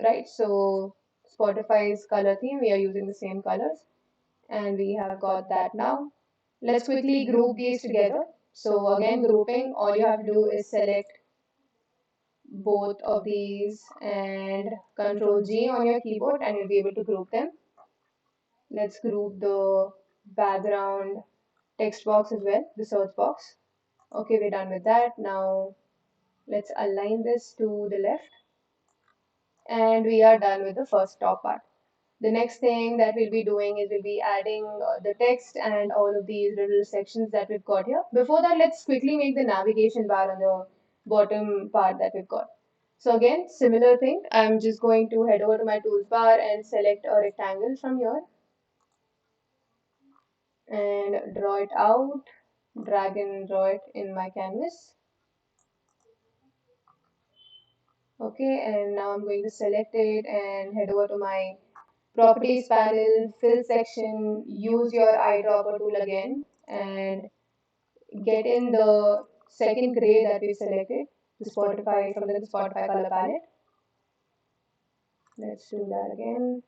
right? So Spotify's color theme, we are using the same colors and we have got that now. Let's quickly group these together. So again, grouping, all you have to do is select both of these and Control G on your keyboard and you'll be able to group them. Let's group the background text box as well, the search box. Okay, we're done with that. Now let's align this to the left and we are done with the first top part. The next thing that we'll be doing is we'll be adding the text and all of these little sections that we've got here. Before that, let's quickly make the navigation bar on the bottom part that we've got. So again, similar thing. I'm just going to head over to my tools bar and select a rectangle from here and draw it out, drag and draw it in my canvas. Okay, and now I'm going to select it and head over to my properties panel, fill section, use your eyedropper tool again and get in the second gray that we selected, the Spotify from the Spotify color palette. Let's do that again.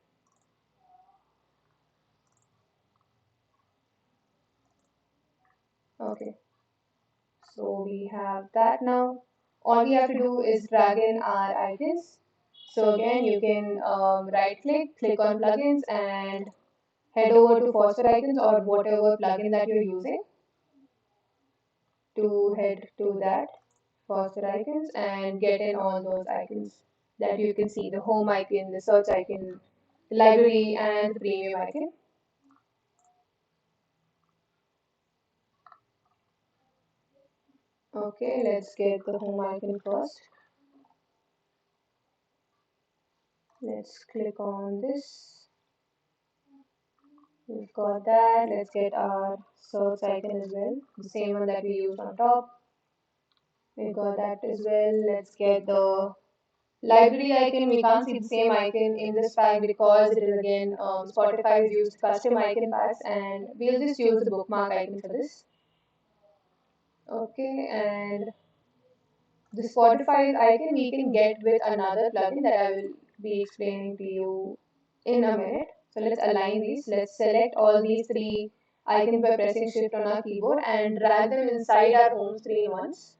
Okay, so we have that now. All we have to do is drag in our icons. So again, you can right click, click on plugins and head over to Phosphor icons or whatever plugin that you're using to head to that Phosphor icons and get in all those icons that you can see, the home icon, the search icon, the library and the premium icon. Okay, let's get the home icon first. Let's click on this. We've got that. Let's get our search icon as well, the same one that we used on top. We've got that as well. Let's get the library icon. We can't see the same icon in this pack because it is again Spotify has used custom icon packs and we'll just use the bookmark icon for this. Okay, and the Spotify icon we can get with another plugin that I will be explaining to you in a minute. So let's align these. Let's select all these three icons by pressing shift on our keyboard and drag them inside our home screen once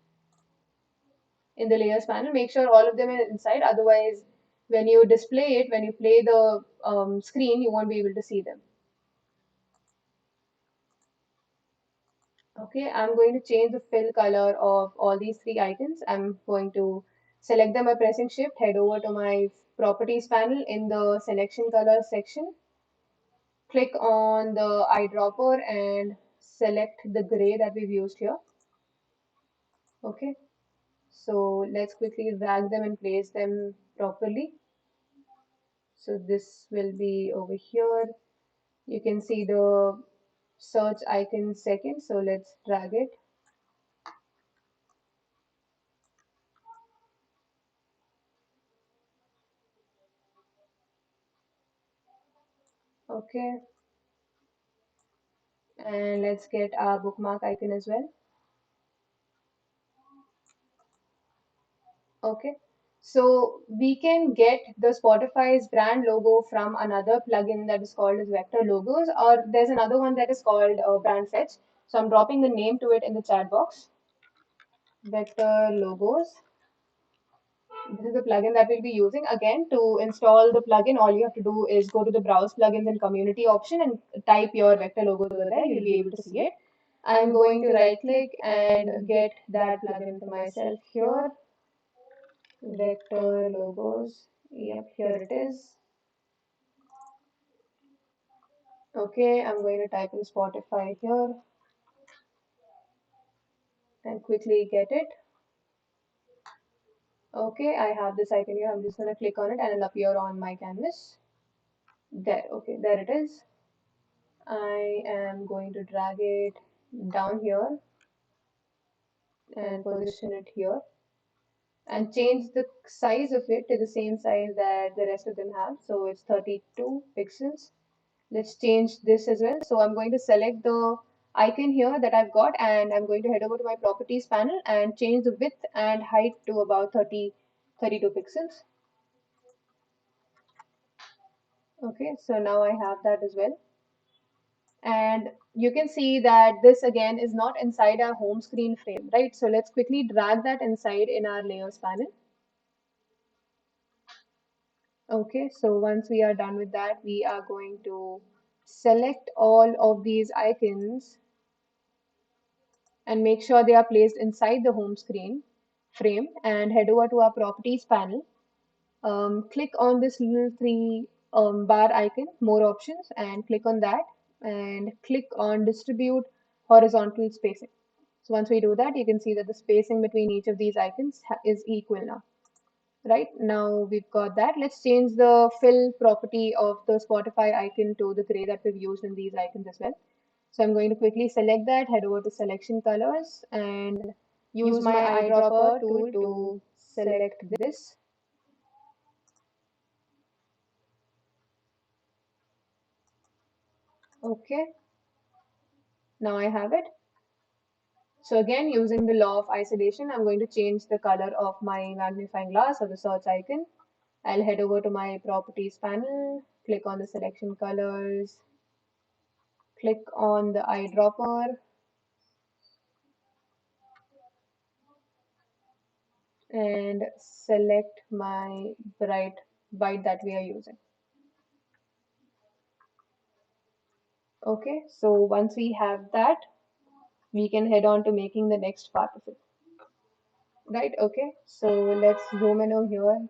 in the layers panel. Make sure all of them are inside, otherwise when you display it, when you play the screen, you won't be able to see them. Okay, I'm going to change the fill color of all these three icons. I'm going to select them by pressing shift, head over to my properties panel in the selection color section. Click on the eyedropper and select the gray that we've used here. Okay, so let's quickly drag them and place them properly. So this will be over here. You can see the search icon second, so let's drag it. Okay, and let's get our bookmark icon as well. Okay, so we can get the Spotify's brand logo from another plugin that is called as Vector Logos, or there's another one that is called Brand Fetch. So I'm dropping the name to it in the chat box. Vector Logos. This is the plugin that we'll be using. Again, to install the plugin, all you have to do is go to the Browse Plugins and Community option and type your Vector Logos over there. You'll be able to see it. I'm going to right click and get that plugin for myself here. Vector Logos. Yep, here it is. Okay, I'm going to type in Spotify here and quickly get it. Okay, I have this icon here. I'm just going to click on it and it'll appear on my canvas. There, okay, there it is. I am going to drag it down here and position it here and change the size of it to the same size that the rest of them have. So it's 32 pixels. Let's change this as well. So I'm going to select the icon here that I've got and I'm going to head over to my properties panel and change the width and height to about 32 pixels. Okay, so now I have that as well. And you can see that this again is not inside our home screen frame, right? So let's quickly drag that inside in our layers panel. Okay, so once we are done with that, we are going to select all of these icons and make sure they are placed inside the home screen frame and head over to our properties panel. Click on this little three bar icon, more options, and click on that and click on distribute horizontal spacing. So once we do that, you can see that the spacing between each of these icons is equal now. Right now we've got that. Let's change the fill property of the Spotify icon to the gray that we've used in these icons as well. So I'm going to quickly select that, head over to selection colors and use my eyedropper tool to select this. Okay, now I have it. So again, using the law of isolation, I'm going to change the color of my magnifying glass or the search icon. I'll head over to my properties panel, click on the selection colors, click on the eyedropper, and select my bright byte that we are using. Okay, so once we have that, we can head on to making the next part of it. Right, okay, so let's zoom in over here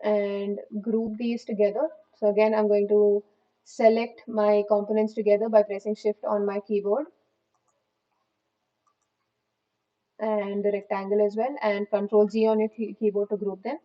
and group these together. So again, I'm going to select my components together by pressing Shift on my keyboard and the rectangle as well, and Control G on your keyboard to group them.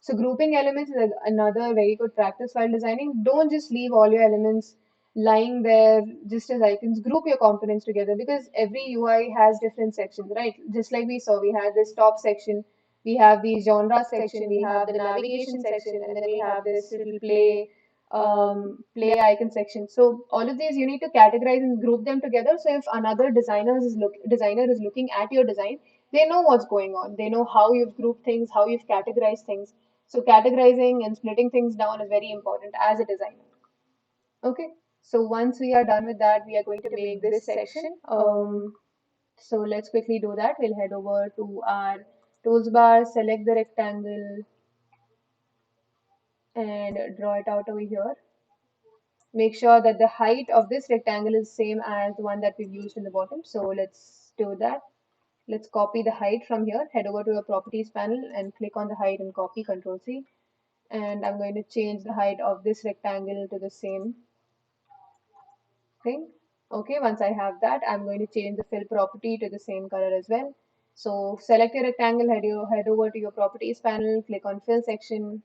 So grouping elements is another very good practice while designing. Don't just leave all your elements lying there just as icons. Group your components together because every UI has different sections, right? Just like we saw, we had this top section, we have the genre section, we have the navigation section, and then we have this little play icon section. So all of these you need to categorize and group them together. So if another designer is looking at your design, they know what's going on. They know how you've grouped things, how you've categorized things. So categorizing and splitting things down is very important as a designer. Okay, so once we are done with that, we are going to make this section. So let's quickly do that. We'll head over to our tools bar, select the rectangle and draw it out over here. Make sure that the height of this rectangle is same as the one that we've used in the bottom. So let's do that. Let's copy the height from here, head over to your properties panel and click on the height and copy, Control C. And I'm going to change the height of this rectangle to the same thing. Okay, once I have that, I'm going to change the fill property to the same color as well. So select your rectangle, head over to your properties panel, click on fill section,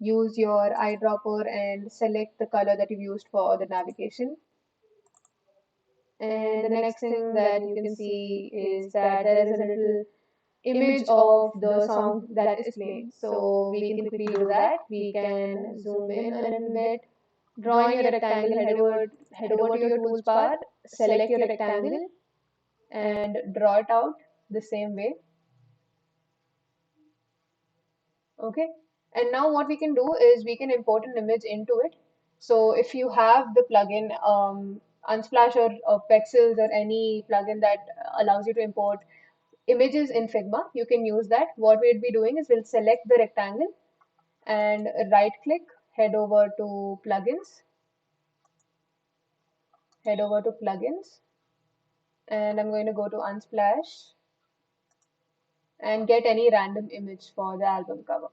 use your eyedropper and select the color that you've used for the navigation. And the next thing that you can see is that there is a little image of the song that is playing. So we can quickly do that. We can zoom in a little bit, draw in your rectangle, head over to your tools bar, select your rectangle and draw it out the same way. Okay. And now what we can do is we can import an image into it. So if you have the plugin Unsplash or Pexels or any plugin that allows you to import images in Figma, you can use that. What we'll be doing is we'll select the rectangle and right click, head over to plugins, head over to plugins, and I'm going to go to Unsplash and get any random image for the album cover.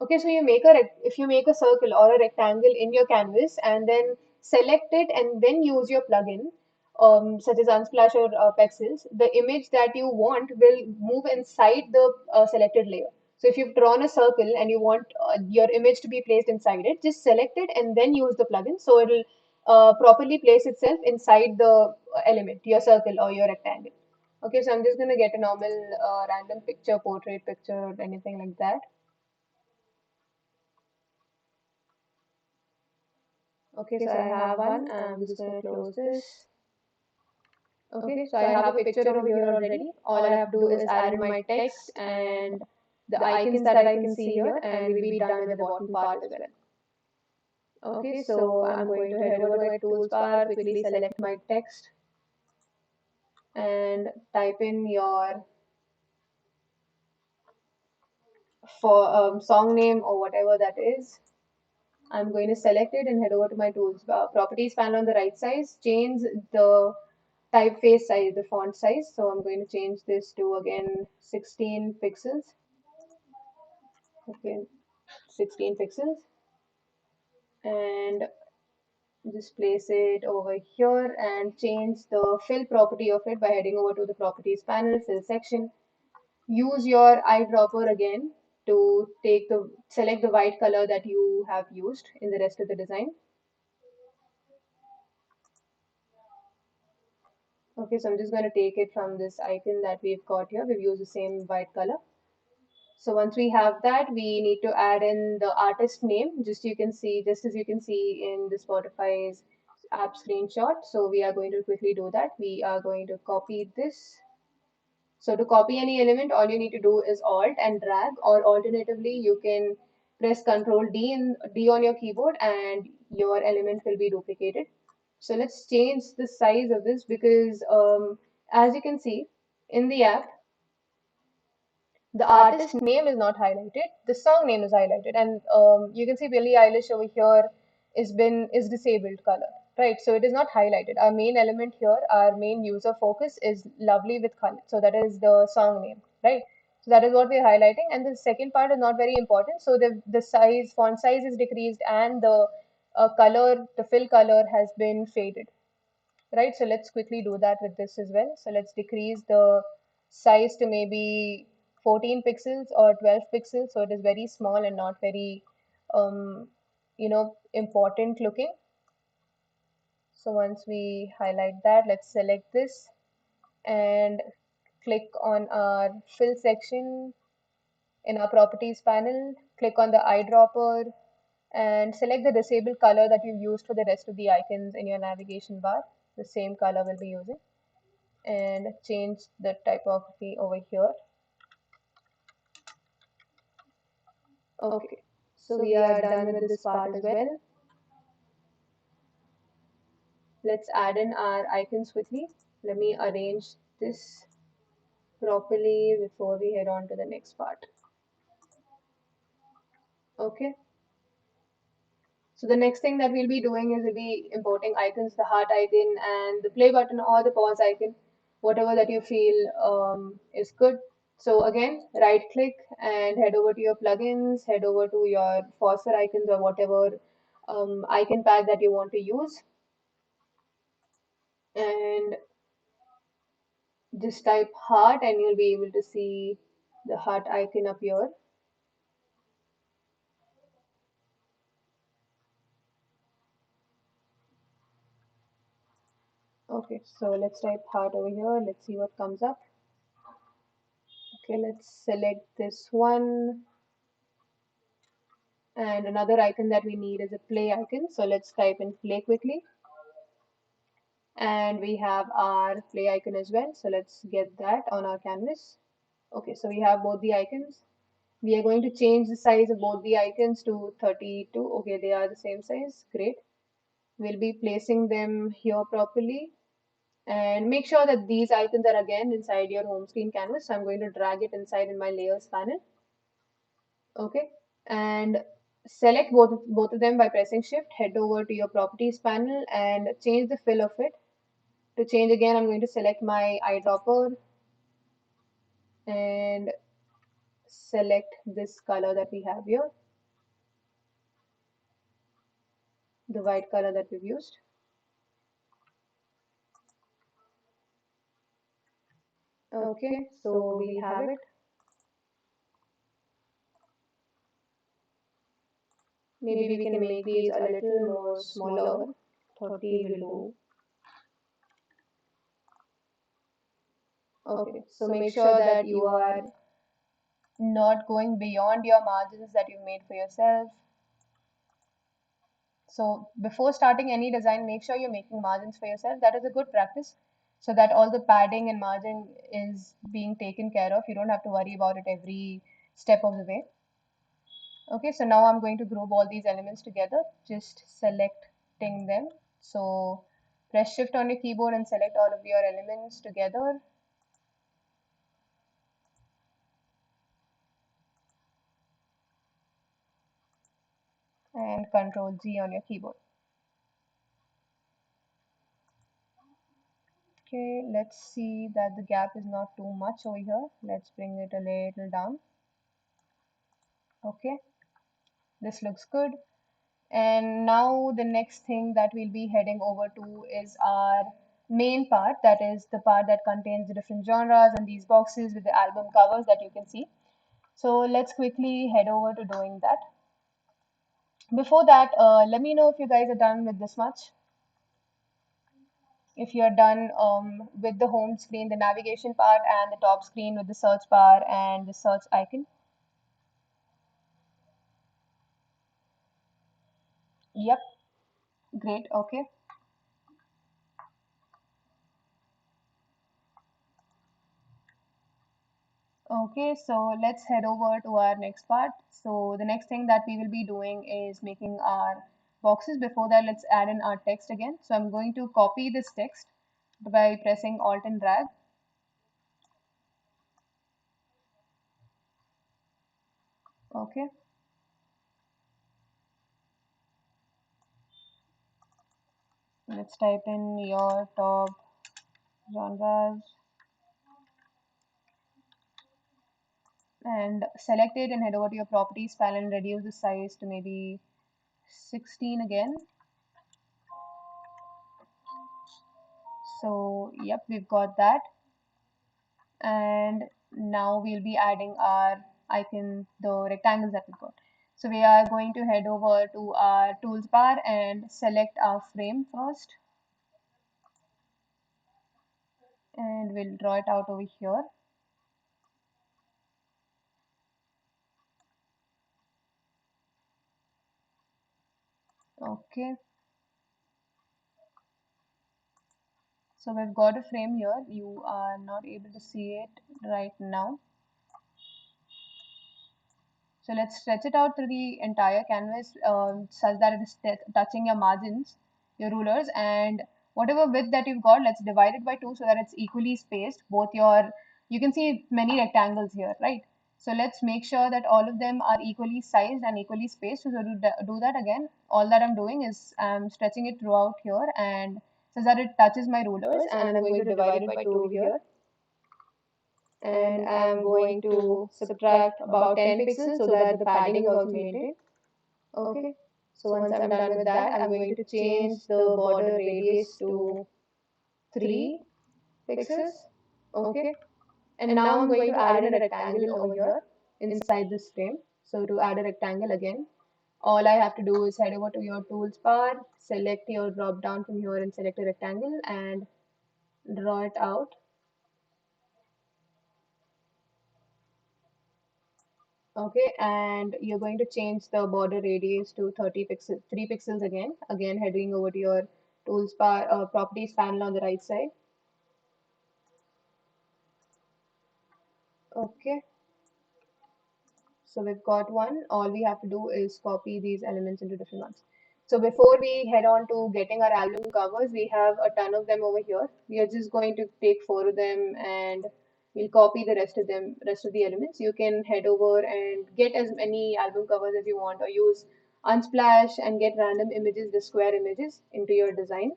Okay, so if you make a circle or a rectangle in your canvas and then select it and then use your plugin, such as Unsplash or Pexels, the image that you want will move inside the selected layer. So if you've drawn a circle and you want your image to be placed inside it, just select it and then use the plugin. So it'll properly place itself inside the element, your circle or your rectangle. Okay, so I'm just going to get a normal random picture, portrait picture, or anything like that. Okay, so I have one. I'm just going to close this. Okay, so I have a picture over here already. All I have to do is add in my text and the icons that I can see here, and we'll be done with the bottom part as well. Okay, so I'm going to head over to my tools bar, quickly select my text and type in your song name or whatever that is. I'm going to select it and head over to my tools bar. Properties panel on the right side, change the typeface size, the font size. So I'm going to change this to again 16 pixels. Okay, 16 pixels. And just place it over here and change the fill property of it by heading over to the properties panel, fill section. Use your eyedropper again to select the white color that you have used in the rest of the design. Okay, so I'm just going to take it from this icon that we've got here. We've used the same white color. So once we have that, we need to add in the artist name, just as you can see in the Spotify's app screenshot. So we are going to quickly do that. We are going to copy this. So to copy any element, all you need to do is Alt and drag, or alternatively, you can press Control D on your keyboard and your element will be duplicated. So let's change the size of this because as you can see in the app, the artist name is not highlighted, the song name is highlighted, and you can see Billie Eilish over here is disabled color, right? So it is not highlighted. Our main element here, our main user focus is lovely with color, so that is the song name, right? So that is what we're highlighting, and the second part is not very important. So the font size is decreased, and the the fill color has been faded, right? So let's quickly do that with this as well. So let's decrease the size to maybe 14 pixels or 12 pixels. So it is very small and not very, um, important looking. So once we highlight that, let's select this and click on our fill section in our properties panel, click on the eyedropper and select the disable color that you've used for the rest of the icons in your navigation bar. The same color we'll be using, and change the typography over here. Okay, so we are done with this part as well. Let's add in our icons quickly. Let me arrange this properly before we head on to the next part. Okay. So the next thing that we'll be doing is we'll be importing icons, the heart icon and the play button or the pause icon, whatever that you feel is good. So again, right click and head over to your plugins, head over to your phosphor icons or whatever icon pack that you want to use. And just type heart and you'll be able to see the heart icon appear. Okay, so let's type heart over here. Let's see what comes up. Okay, let's select this one. And another icon that we need is a play icon. So let's type in play quickly. And we have our play icon as well. So let's get that on our canvas. Okay, so we have both the icons. We are going to change the size of both the icons to 32. Okay, they are the same size. Great. We'll be placing them here properly. And make sure that these icons are again inside your home screen canvas. So I'm going to drag it inside in my layers panel. Okay, and select both of them by pressing shift. Head over to your properties panel and change the fill of it. To change again, I'm going to select my eyedropper and select this color that we have here, the white color that we've used. Okay, so we have it. Maybe we can make these a little more smaller. 30 will do. Okay, so make sure that you are not going beyond your margins that you've made for yourself. So before starting any design, make sure you're making margins for yourself. That is a good practice so that all the padding and margin is being taken care of. You don't have to worry about it every step of the way. Okay, so now I'm going to group all these elements together, just selecting them. So press shift on your keyboard and select all of your elements together. And Control G on your keyboard. Okay, let's see that the gap is not too much over here. Let's bring it a little down. Okay, this looks good. And now the next thing that we'll be heading over to is our main part, that is the part that contains the different genres and these boxes with the album covers that you can see. So let's quickly head over to doing that. Before that, let me know if you guys are done with this much. If you're done with the home screen, the navigation part, and the top screen with the search bar and the search icon. Yep, great, okay. Okay, so let's head over to our next part. So the next thing that we will be doing is making our boxes. Before that, let's add in our text again. So I'm going to copy this text by pressing Alt and drag. Okay. Let's type in your top genres and select it and head over to your properties panel and reduce the size to maybe 16 again. So yep, we've got that. And now we'll be adding our icon, the rectangles that we've got. So we are going to head over to our tools bar and select our frame first. And we'll draw it out over here. Okay. So we've got a frame here. You are not able to see it right now. So let's stretch it out through the entire canvas such that it is touching your margins, your rulers, and whatever width that you've got, let's divide it by 2 so that it's equally spaced. You can see many rectangles here, right? So let's make sure that all of them are equally sized and equally spaced. So to do that again, all that I'm doing is I'm stretching it throughout here and so that it touches my rulers, and I'm going to divide it by 2 over here. And I'm going to subtract about 10 pixels so that the padding is also maintained. Okay, so once I'm done with that, I'm going to change the border radius to 3 pixels. Okay, And now I'm going to add in a rectangle over here inside this frame. So to add a rectangle again, all I have to do is head over to your tools bar, select your drop down from here and select a rectangle and draw it out. Okay, and you're going to change the border radius to 30 pixels, 3 pixels again. Again, heading over to your tools bar, properties panel on the right side. Okay, so we've got one. All we have to do is copy these elements into different ones. So before we head on to getting our album covers, we have a ton of them over here. We are just going to take 4 of them and we'll copy the rest of the elements. You can head over and get as many album covers as you want, or use Unsplash and get random images, the square images, into your design.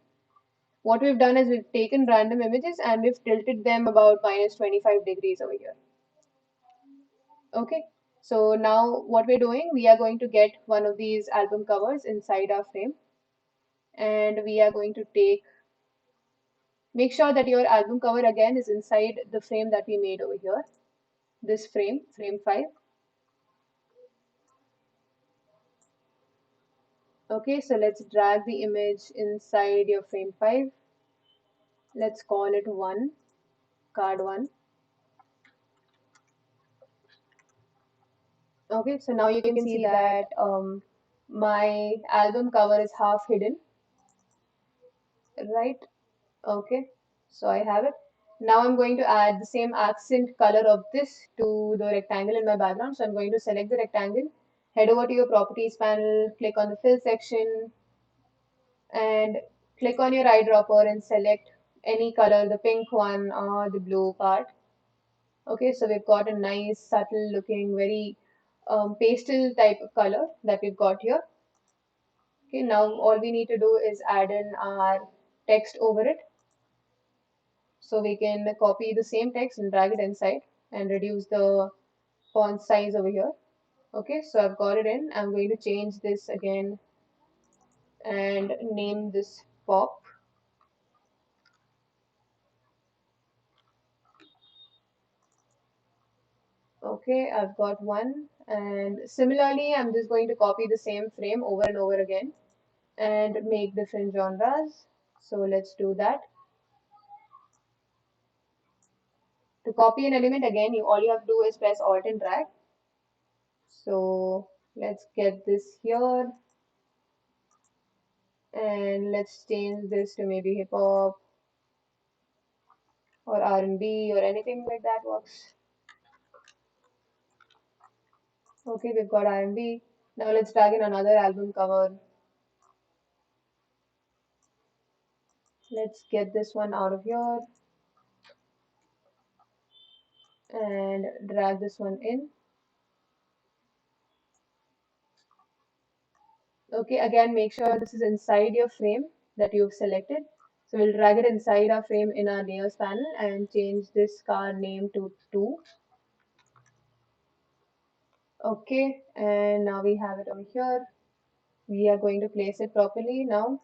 What we've done is we've taken random images and we've tilted them about minus 25 degrees over here. Okay, so now what we're doing, we are going to get one of these album covers inside our frame, and we are going to make sure that your album cover again is inside the frame that we made over here, this frame, frame 5. Okay, so let's drag the image inside your frame 5. Let's call it 1, card 1. Okay, so now you can see that my album cover is half hidden, right? Okay, so I have it. Now I'm going to add the same accent color of this to the rectangle in my background. So I'm going to select the rectangle, head over to your properties panel, click on the fill section, and click on your eyedropper and select any color, the pink one or the blue part. Okay, so we've got a nice, subtle looking, very pastel type of color that we've got here. Okay, now all we need to do is add in our text over it. So we can copy the same text and drag it inside and reduce the font size over here. Okay, so I've got it in. I'm going to change this again and name this pop. Okay, I've got one. And similarly, I'm just going to copy the same frame over and over again and make different genres. So let's do that. To copy an element again, all you have to do is press Alt and drag. So let's get this here. And let's change this to maybe hip hop or R&B or anything like that works. Okay, we've got R&B. Now let's drag in another album cover. Let's get this one out of here and drag this one in. Okay, again, make sure this is inside your frame that you've selected. So we'll drag it inside our frame in our layers panel and change this car name to 2. Okay, and now we have it over here. We are going to place it properly now.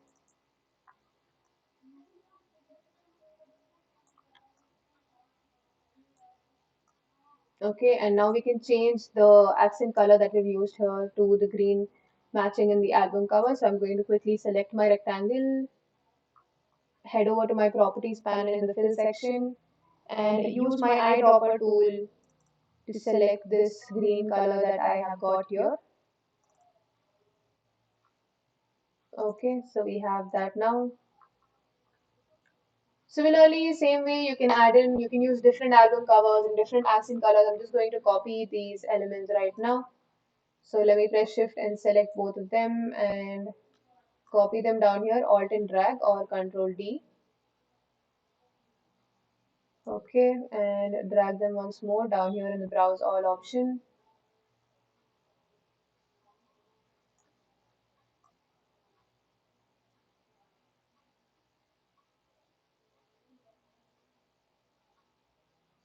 Okay, and now we can change the accent color that we've used here to the green matching in the album cover. So I'm going to quickly select my rectangle, head over to my properties panel in the fill section, and use my eyedropper tool to select this green color that I have got here. Okay, so we have that now. Similarly, same way you can add in, you can use different album covers and different accent colors. I'm just going to copy these elements right now. So let me press shift and select both of them and copy them down here, Alt and drag or Control D. Okay, and drag them once more down here in the browse all option.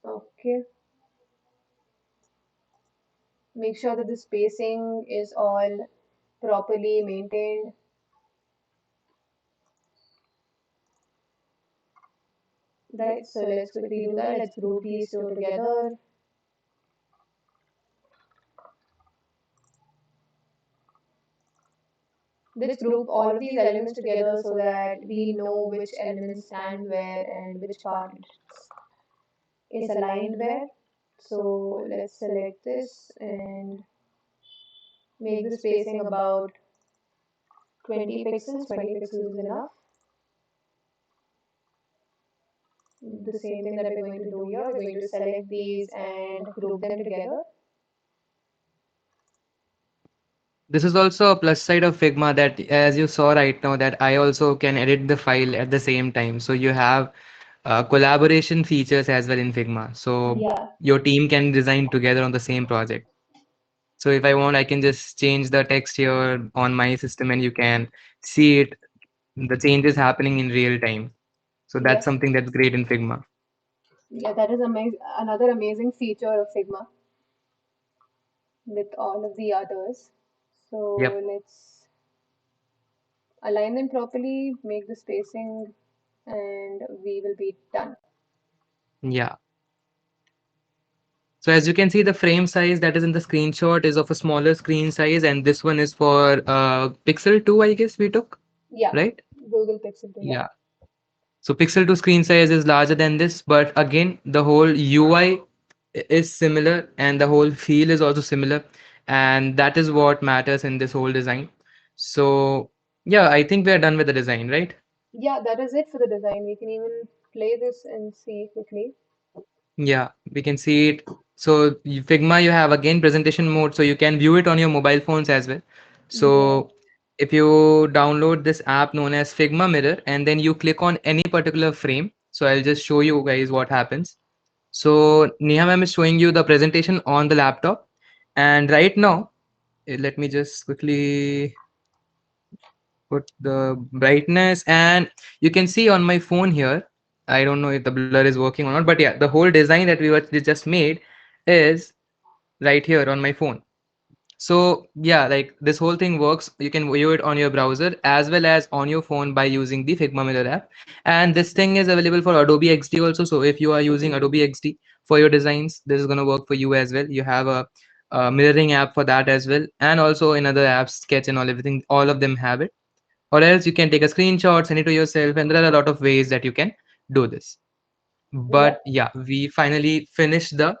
Okay, make sure that the spacing is all properly maintained. Right, so let's quickly do that. Let's group these two together. Let's group all of these elements together so that we know which elements stand where and which part is aligned where. So let's select this and make the spacing about 20 pixels. 20 pixels is enough. The same thing that we're going to do here. We're going to select these and group them together. This is also a plus side of Figma that, as you saw right now, that I also can edit the file at the same time. So you have collaboration features as well in Figma. So Yeah, your team can design together on the same project. So if I want, I can just change the text here on my system and you can see it, the changes happening in real time. So that's yes. something that's great in Figma. Yeah, that is another amazing feature of Figma with all of the others. So Yep. let's align them properly, make the spacing, and we will be done. Yeah. So as you can see, the frame size that is in the screenshot is of a smaller screen size, and this one is for Pixel 2, I guess we took, Yeah, right? Google Pixel 2, yeah. Yeah. So Pixel 2 screen size is larger than this, but again, the whole UI is similar and the whole feel is also similar, and that is what matters in this whole design. So yeah, I think we are done with the design, right? Yeah, that is it for the design. We can even play this and see quickly. Yeah, we can see it. So Figma, you have again presentation mode, so you can view it on your mobile phones as well. Yeah, So if you download this app known as Figma Mirror and then you click on any particular frame, so I'll just show you guys what happens. So Neha ma'am is showing you the presentation on the laptop, and right now, let me just quickly put the brightness, and you can see on my phone here. I don't know if the blur is working or not, but yeah, the whole design that we just made is right here on my phone. So yeah, like this whole thing works. You can view it on your browser as well as on your phone by using the Figma Mirror app. And this thing is available for Adobe XD also. So if you are using Adobe XD for your designs, this is gonna work for you as well. You have a mirroring app for that as well, and also in other apps, Sketch and all everything. All of them have it. Or else you can take a screenshot, send it to yourself, and there are a lot of ways that you can do this. But yep, yeah, we finally finished the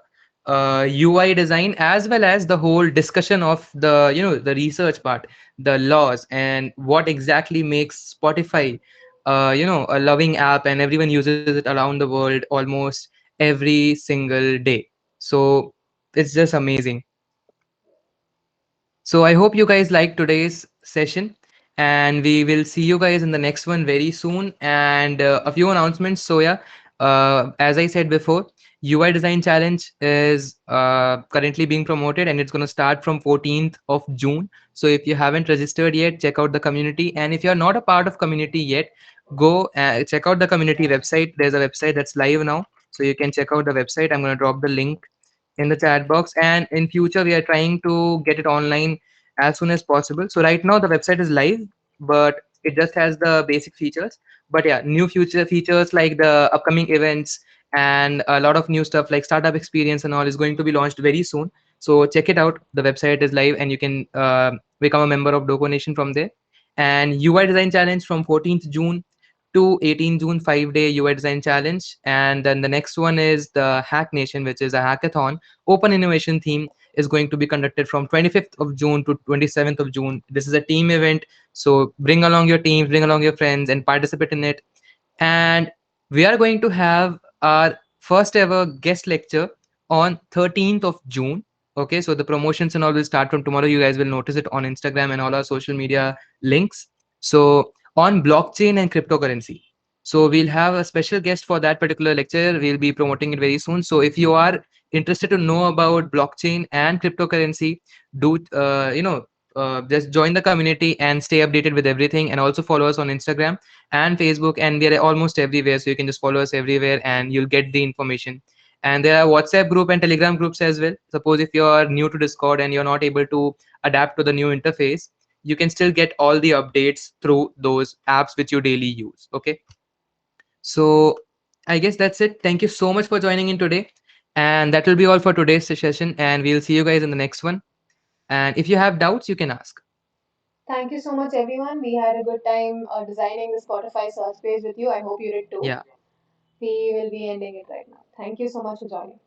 UI design as well as the whole discussion of the the research part, the laws, and what exactly makes Spotify a loving app, and everyone uses it around the world almost every single day. So it's just amazing. So I hope you guys like today's session, and we will see you guys in the next one very soon. And a few announcements. So yeah, as I said before, UI Design Challenge is currently being promoted, and it's going to start from 14th of June. So if you haven't registered yet, check out the community. And if you're not a part of community yet, go check out the community website. There's a website that's live now, so you can check out the website. I'm going to drop the link in the chat box, and in future we are trying to get it online as soon as possible. So right now the website is live, but it just has the basic features. But yeah, new future features like the upcoming events and a lot of new stuff like startup experience and all is going to be launched very soon. So check it out. The website is live, and you can become a member of Doko Nation from there. And UI Design Challenge from 14th June to 18 June, 5-day UI Design Challenge. And then the next one is the Hack Nation, which is a hackathon open innovation theme, is going to be conducted from 25th of June to 27th of June. This is a team event, so bring along your teams, bring along your friends, and participate in it. And we are going to have our first ever guest lecture on 13th of June. Okay, so the promotions and all will start from tomorrow. You guys will notice it on Instagram and all our social media links. So on blockchain and cryptocurrency. So we'll have a special guest for that particular lecture. We'll be promoting it very soon. So if you are interested to know about blockchain and cryptocurrency, do just join the community and stay updated with everything, and also follow us on Instagram and Facebook, and we are almost everywhere. So you can just follow us everywhere, and you'll get the information. And there are WhatsApp group and Telegram groups as well. Suppose if you are new to Discord and you're not able to adapt to the new interface, you can still get all the updates through those apps which you daily use. Okay. So I guess that's it. Thank you so much for joining in today. And that will be all for today's session. And we'll see you guys in the next one. And if you have doubts, you can ask. Thank you so much, everyone. We had a good time designing the Spotify search page with you. I hope you did too. Yeah. We will be ending it right now. Thank you so much for joining.